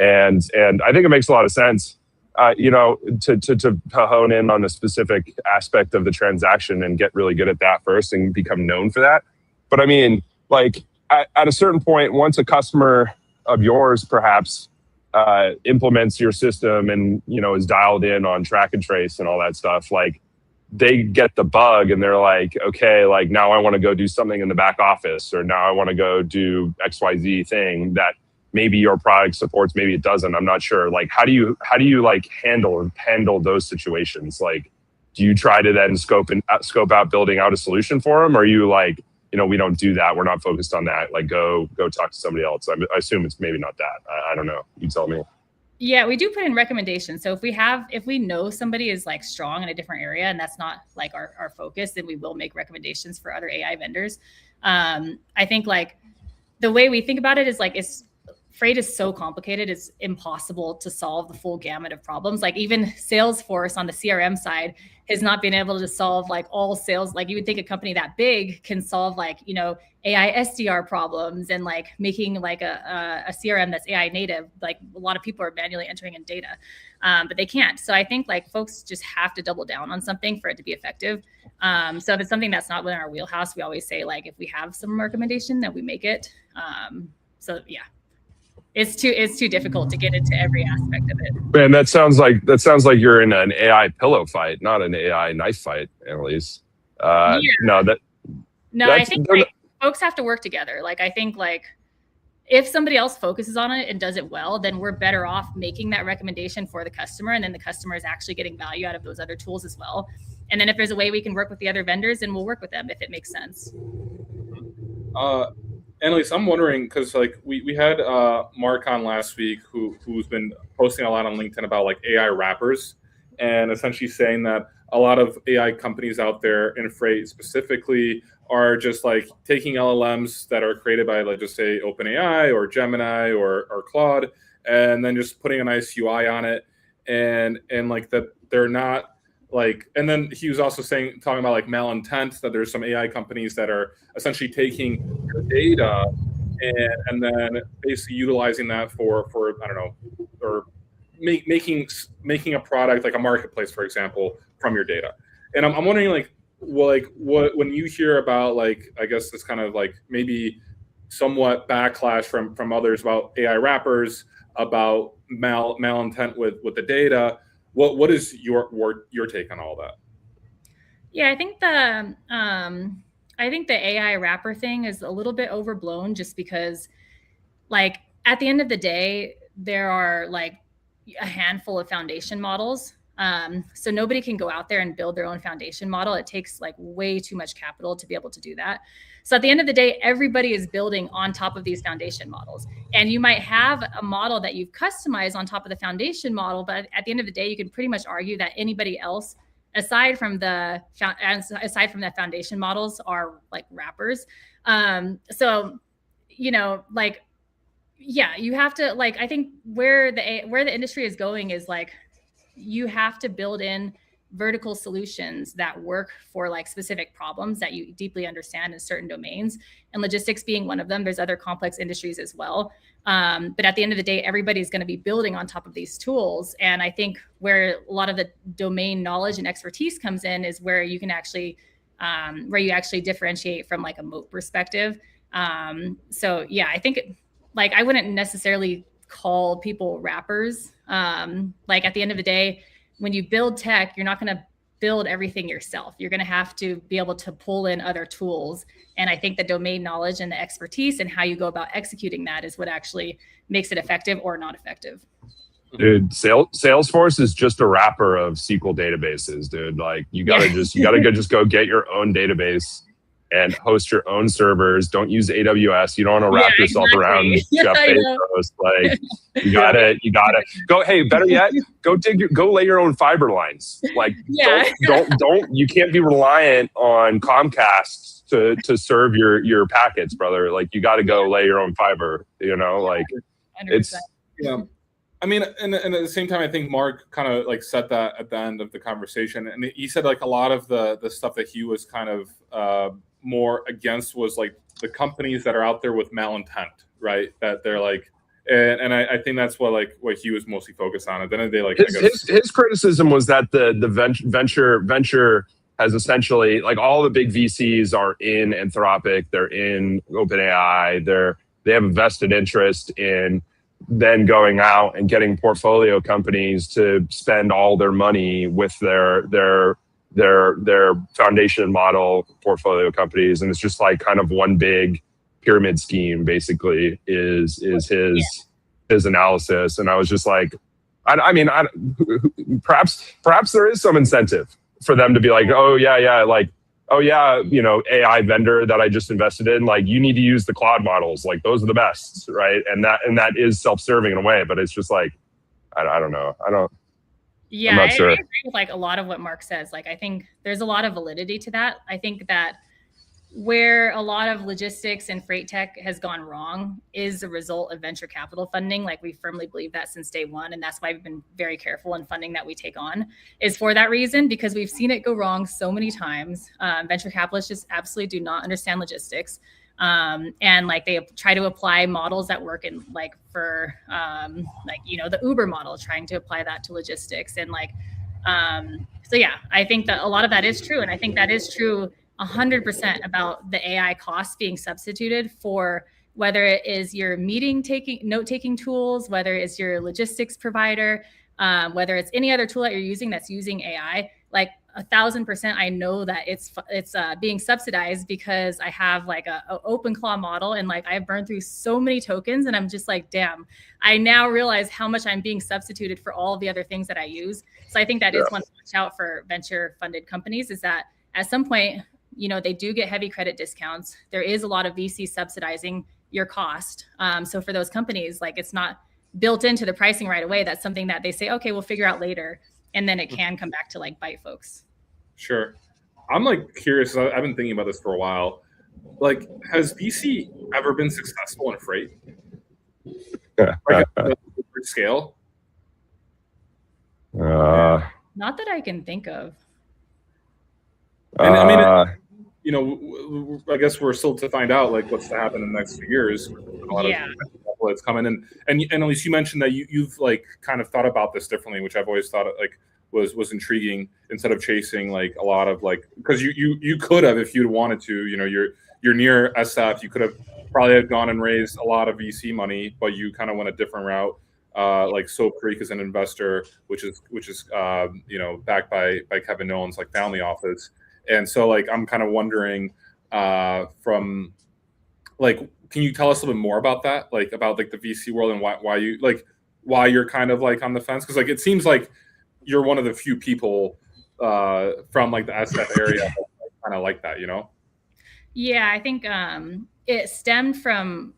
And I think it makes a lot of sense. to hone in on a specific aspect of the transaction and get really good at that first and become known for that. But I mean, like at a certain point, once a customer of yours perhaps implements your system and, is dialed in on track and trace and all that stuff, like they get the bug and they're like, okay, like now I want to go do something in the back office, or now I want to go do XYZ thing that maybe your product supports, maybe it doesn't. I'm not sure. Like, how do you like handle those situations? Like, do you try to then scope out building out a solution for them? Or are you like, we don't do that. We're not focused on that. Like, go talk to somebody else. I assume it's maybe not that. I don't know. You tell me. Yeah, we do put in recommendations. So if we know somebody is like strong in a different area and that's not like our focus, then we will make recommendations for other AI vendors. I think like the way we think about it is like, freight is so complicated, it's impossible to solve the full gamut of problems. Like even Salesforce on the CRM side has not been able to solve like all sales. Like you would think a company that big can solve like, AI SDR problems and like making like a CRM that's AI native. Like a lot of people are manually entering in data, but they can't. So I think like folks just have to double down on something for it to be effective. So if it's something that's not within our wheelhouse, we always say like, if we have some recommendation that we make it. So yeah. It's too difficult to get into every aspect of it. Man, that sounds like you're in an AI pillow fight, not an AI knife fight, Annalise. Yeah. No, I think like, folks have to work together. Like I think like if somebody else focuses on it and does it well, then we're better off making that recommendation for the customer, and then the customer is actually getting value out of those other tools as well. And then if there's a way we can work with the other vendors, then we'll work with them if it makes sense. Annalise, I'm wondering, because like we had Mark on last week who's been posting a lot on LinkedIn about like AI wrappers, and essentially saying that a lot of AI companies out there in freight specifically are just like taking LLMs that are created by, like, just say OpenAI or Gemini or Claude, and then just putting a nice UI on it, and like that they're not like. And then he was also talking about like malintent, that there's some AI companies that are essentially taking your data and then basically utilizing that for I don't know, or making a product like a marketplace, for example, from your data. And I'm wondering like what when you hear about like, I guess this kind of like maybe somewhat backlash from others about AI wrappers, about malintent with the data, what is your take on all that? Yeah, I think the AI wrapper thing is a little bit overblown, just because like at the end of the day, there are like a handful of foundation models. So nobody can go out there and build their own foundation model. It takes like way too much capital to be able to do that. So at the end of the day, everybody is building on top of these foundation models. And you might have a model that you've customized on top of the foundation model, but at the end of the day, you can pretty much argue that anybody else, aside from the foundation models, are like wrappers. So, like, yeah, you have to like, I think where the industry is going is like, you have to build in vertical solutions that work for like specific problems that you deeply understand in certain domains, and logistics being one of them. There's other complex industries as well. But at the end of the day, everybody's going to be building on top of these tools. And I think where a lot of the domain knowledge and expertise comes in is where you can actually, where you actually differentiate from like a moat perspective. So yeah, I think like I wouldn't necessarily call people wrappers. Like at the end of the day, when you build tech, you're not going to build everything yourself. You're going to have to be able to pull in other tools. And I think the domain knowledge and the expertise and how you go about executing that is what actually makes it effective or not effective. Dude, Salesforce is just a wrapper of SQL databases, dude. Like you gotta just go get your own database and host your own servers. Don't use AWS. You don't want to wrap yourself around Jeff Bezos. Like you gotta go. Hey, better yet, go lay your own fiber lines. Like don't you can't be reliant on Comcast to serve your packets, brother. Like you got to go lay your own fiber. Like 100%. It's I mean, and at the same time, I think Mark kind of like said that at the end of the conversation, and he said like a lot of the stuff that he was kind of more against was like the companies that are out there with malintent, right? That they're like, And I think that's what he was mostly focused on. At the end of the day, his criticism was that the venture has essentially, like, all the big VCs are in Anthropic, they're in OpenAI, they have a vested interest in then going out and getting portfolio companies to spend all their money with their foundation model portfolio companies, and it's just like kind of one big pyramid scheme. Basically, is his analysis, and I was just like, I mean, perhaps there is some incentive for them to be like, oh yeah, AI vendor that I just invested in, like, you need to use the Claude models, like those are the best, right? And that is self-serving in a way, but it's just like, I don't know. Yeah, I'm not sure. I agree with like a lot of what Mark says. Like, I think there's a lot of validity to that. I think that where a lot of logistics and freight tech has gone wrong is a result of venture capital funding. Like, we firmly believe that since day one. And that's why we've been very careful in funding that we take on, is for that reason, because we've seen it go wrong so many times. Venture capitalists just absolutely do not understand logistics. And like, they try to apply models that work in for the Uber model, trying to apply that to logistics. And so yeah, I think that a lot of that is true. And I think that is true 100% about the AI costs being substituted for, whether it is your note-taking tools, whether it's your logistics provider, whether it's any other tool that you're using that's using AI. Like, 1,000%, I know that it's being subsidized because I have like a OpenClaw model, and like, I've burned through so many tokens, and I'm just like, damn, I now realize how much I'm being substituted for all of the other things that I use. So I think that is one to watch out for venture-funded companies, is that at some point, they do get heavy credit discounts. There is a lot of VC subsidizing your cost. So for those companies, like, it's not built into the pricing right away. That's something that they say, okay, we'll figure out later. And then it can come back to like bite folks. Sure. I'm like curious. I've been thinking about this for a while. Like, has VC ever been successful in freight? Like, at a scale? Not that I can think of. And I mean, I guess we're still to find out like what's to happen in the next few years. A lot of that's coming, and at least you mentioned that you've like kind of thought about this differently, which I've always thought like was intriguing. Instead of chasing like a lot of like, because you could have, if you'd wanted to, you're near SF, you could have probably have gone and raised a lot of VC money, but you kind of went a different route. Like Soap Creek is an investor, which is backed by Kevin Nolan's like family office. And so, like, I'm kind of wondering, from, like, can you tell us a little bit more about that, like, about like the VC world and why you're kind of like on the fence? Because like, it seems like you're one of the few people from like the SF area that kind of like that, Yeah, I think it stemmed from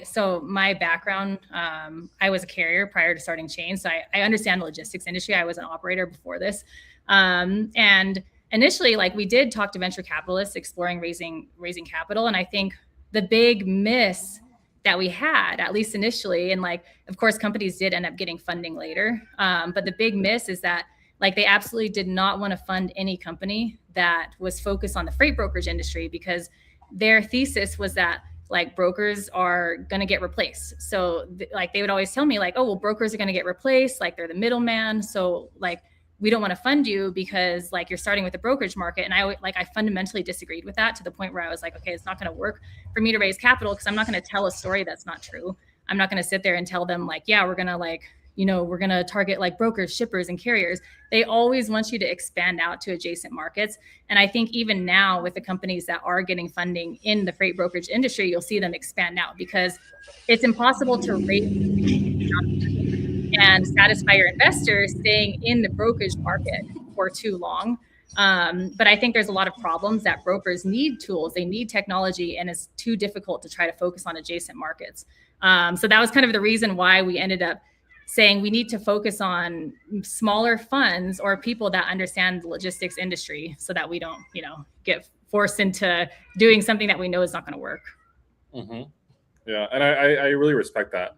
so my background, I was a carrier prior to starting Chain, so I understand the logistics industry. I was an operator before this, and initially, like, we did talk to venture capitalists exploring raising capital. And I think the big miss that we had, at least initially, and like, of course, companies did end up getting funding later. But the big miss is that like, they absolutely did not want to fund any company that was focused on the freight brokerage industry, because their thesis was that like, brokers are going to get replaced. So like, they would always tell me like, oh, well, brokers are going to get replaced. Like, they're the middleman. So like, we don't want to fund you because like, you're starting with the brokerage market. And I fundamentally disagreed with that, to the point where I was like, okay, it's not going to work for me to raise capital, because I'm not going to tell a story that's not true. I'm not going to sit there and tell them like, yeah, we're going to we're going to target like brokers, shippers, and carriers. They always want you to expand out to adjacent markets. And I think even now, with the companies that are getting funding in the freight brokerage industry, you'll see them expand out, because it's impossible to raise and satisfy your investors staying in the brokerage market for too long. But I think there's a lot of problems that brokers need tools, they need technology, and it's too difficult to try to focus on adjacent markets. So that was kind of the reason why we ended up saying we need to focus on smaller funds or people that understand the logistics industry, so that we don't, get forced into doing something that we know is not going to work. Mm-hmm. Yeah, and I really respect that,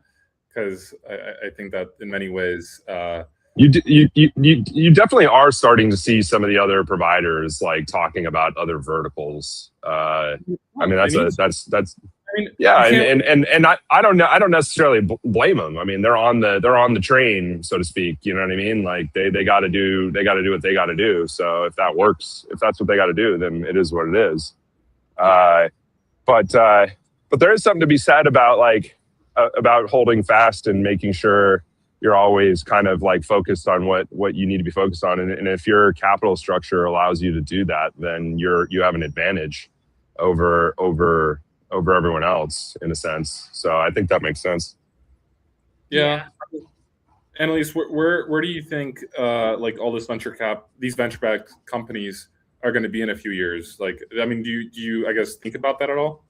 because I think that in many ways, you definitely are starting to see some of the other providers like talking about other verticals. I mean, that's mean, Yeah, you can't- and I don't know. I don't necessarily blame them. I mean, they're on the train, so to speak. You know what I mean? Like they got to do what they got to do. So if that works, if that's what they got to do, then it is what it is. But there is something to be said about about holding fast and making sure you're always kind of like focused on what you need to be focused on. And if your capital structure allows you to do that, then you have an advantage over everyone else in a sense. So I think that makes sense. Yeah. Annalise, where do you think like all these venture backed companies are going to be in a few years? Like, I mean, do you I guess think about that at all?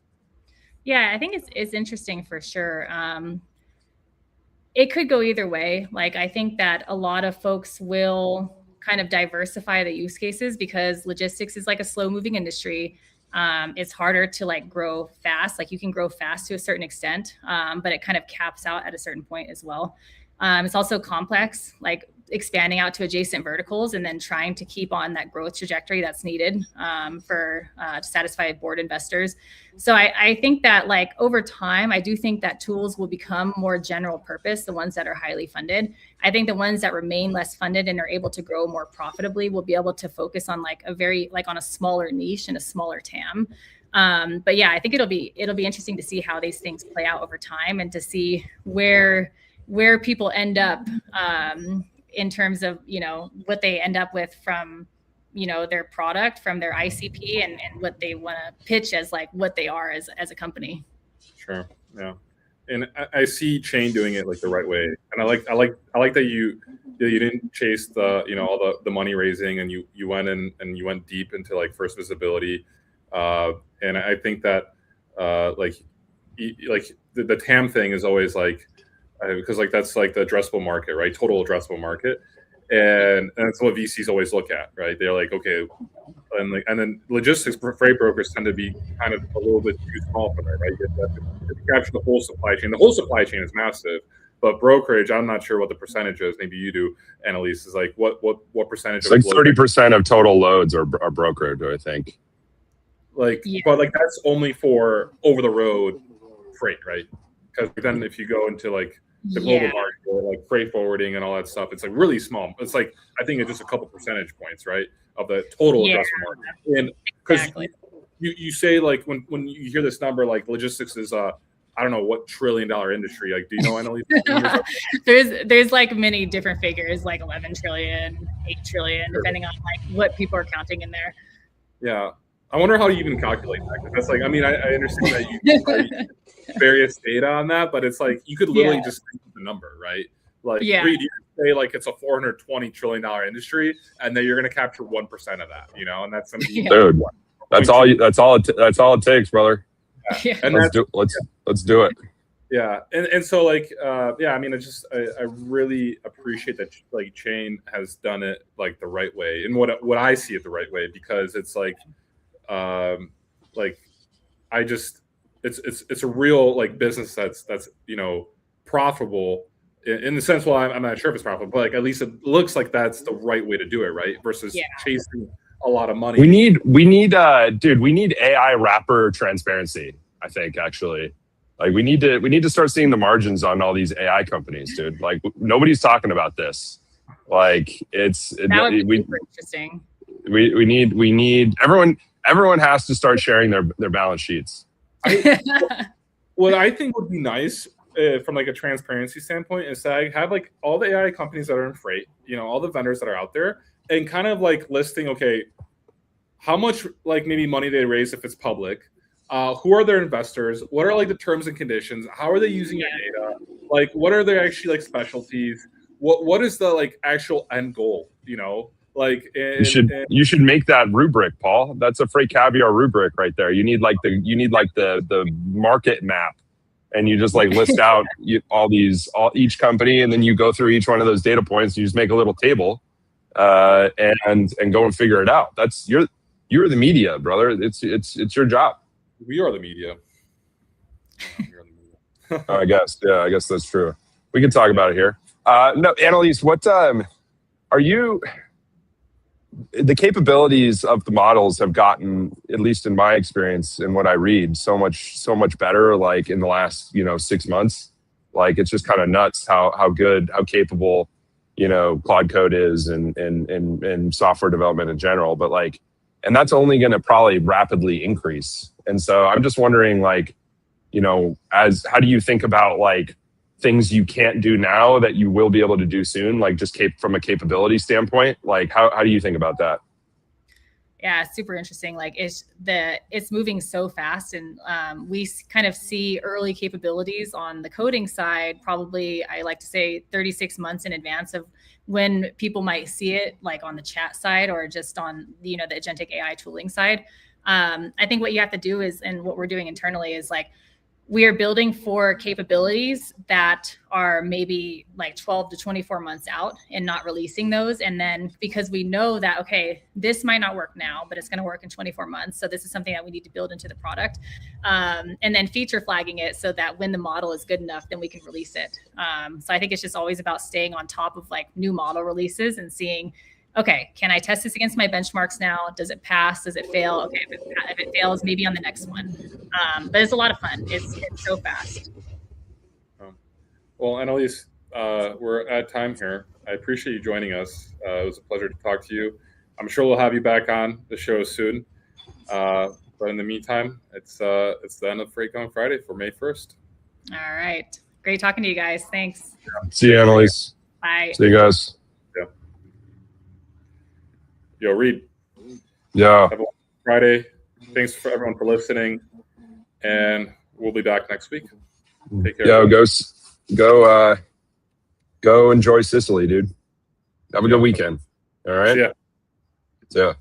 Yeah, I think it's interesting for sure. It could go either way. Like, I think that a lot of folks will kind of diversify the use cases because logistics is like a slow moving industry. It's harder to like grow fast. Like you can grow fast to a certain extent, but it kind of caps out at a certain point as well. It's also complex, like expanding out to adjacent verticals and then trying to keep on that growth trajectory that's needed to satisfy board investors. So I think that like over time, I do think that tools will become more general purpose, the ones that are highly funded. I think the ones that remain less funded and are able to grow more profitably will be able to focus on like on a smaller niche and a smaller TAM. But yeah, I think it'll be interesting to see how these things play out over time and to see where people end up in terms of, what they end up with from, their product, from their ICP and what they want to pitch as like what they are as a company. Sure. Yeah. And I see Chain doing it like the right way. And I like that you didn't chase the, all the money raising and you went in and you went deep into like first visibility. And I think that the TAM thing is always like, because like that's like the addressable market, right? Total addressable market, and that's what VCs always look at, right? They're like, okay, and then logistics freight brokers tend to be kind of a little bit too small for that, right? You have to capture the whole supply chain. The whole supply chain is massive, but brokerage, I'm not sure what the percentage is. Maybe you do, Annalise. Is like what percentage? It's like 30% of total loads are brokered, I think. Like, yeah. But like that's only for over the road freight, right? Because then if you go into like the global market, like freight forwarding and all that stuff, it's like really small. It's like I think it's just a couple percentage points, right, of the total addressable market. And because you say like when you hear this number, like logistics is I don't know what $1 trillion industry. Like, do you know, Annalise? there's like many different figures, like 11 trillion, 8 trillion, depending on like what people are counting in there. Yeah. I wonder how you even calculate that. Because that's like, I mean, I understand that you various data on that, but it's like you could literally just think of the number, right? Like, Reed, you could say like it's a $420 trillion industry, and then you're going to capture 1% of that, and that's something. Dude, that's all it takes, brother. Yeah. And let's do it. Yeah, and so like I mean, I really appreciate that like Chain has done it like the right way, and what I see it the right way, because it's like. It's a real like business that's profitable in the sense. Well, I'm not sure if it's profitable, but like at least it looks like that's the right way to do it, right? Versus chasing a lot of money. We need AI wrapper transparency. I think actually, like we need to start seeing the margins on all these AI companies, dude. Like nobody's talking about this. Like that would be super interesting. We need everyone has to start sharing their balance sheets. What I think would be nice from like a transparency standpoint is to have like all the AI companies that are in freight, all the vendors that are out there, and kind of like listing, okay, how much like maybe money they raise if it's public, who are their investors, what are like the terms and conditions, how are they using your data, like what are their actually like specialties, what is the like actual end goal, Like you should make that rubric, Paul. That's a Freight Caviar rubric right there. You need like the market map, and you just like list out each company, and then you go through each one of those data points. You just make a little table, and go and figure it out. That's you're the media, brother. It's your job. We are the media. I guess that's true. We can talk about it here. No, Annalise, what are you? the capabilities of the models have gotten, at least in my experience and what I read, so much better, like in the last, 6 months. Like, it's just kind of nuts how good, how capable, Claude Code is and software development in general. But like, and that's only going to probably rapidly increase. And so I'm just wondering, like, how do you think about like things you can't do now that you will be able to do soon, like just from a capability standpoint? Like, how do you think about that? Yeah, super interesting. Like it's moving so fast, and we kind of see early capabilities on the coding side. Probably, I like to say 36 months in advance of when people might see it, like on the chat side or just on the agentic AI tooling side. I think what you have to do is, and what we're doing internally is like, we are building for capabilities that are maybe like 12 to 24 months out and not releasing those. And then because we know that, okay, this might not work now, but it's going to work in 24 months. So this is something that we need to build into the product. And then feature flagging it so that when the model is good enough, then we can release it. So I think it's just always about staying on top of like new model releases and seeing, okay, can I test this against my benchmarks now? Does it pass? Does it fail? Okay, if it fails, maybe on the next one. But it's a lot of fun. It's so fast. Well, Annalise, we're at time here. I appreciate you joining us. It was a pleasure to talk to you. I'm sure we'll have you back on the show soon. But in the meantime, it's the end of Freight Gong Friday for May 1st. All right. Great talking to you guys. Thanks. See you, Annalise. Bye. See you guys. Yo, Reed. Yeah. Have a Friday. Thanks for everyone for listening, and we'll be back next week. Take care. Yo, go enjoy Sicily, dude. Have a good weekend. All right. See ya. See ya.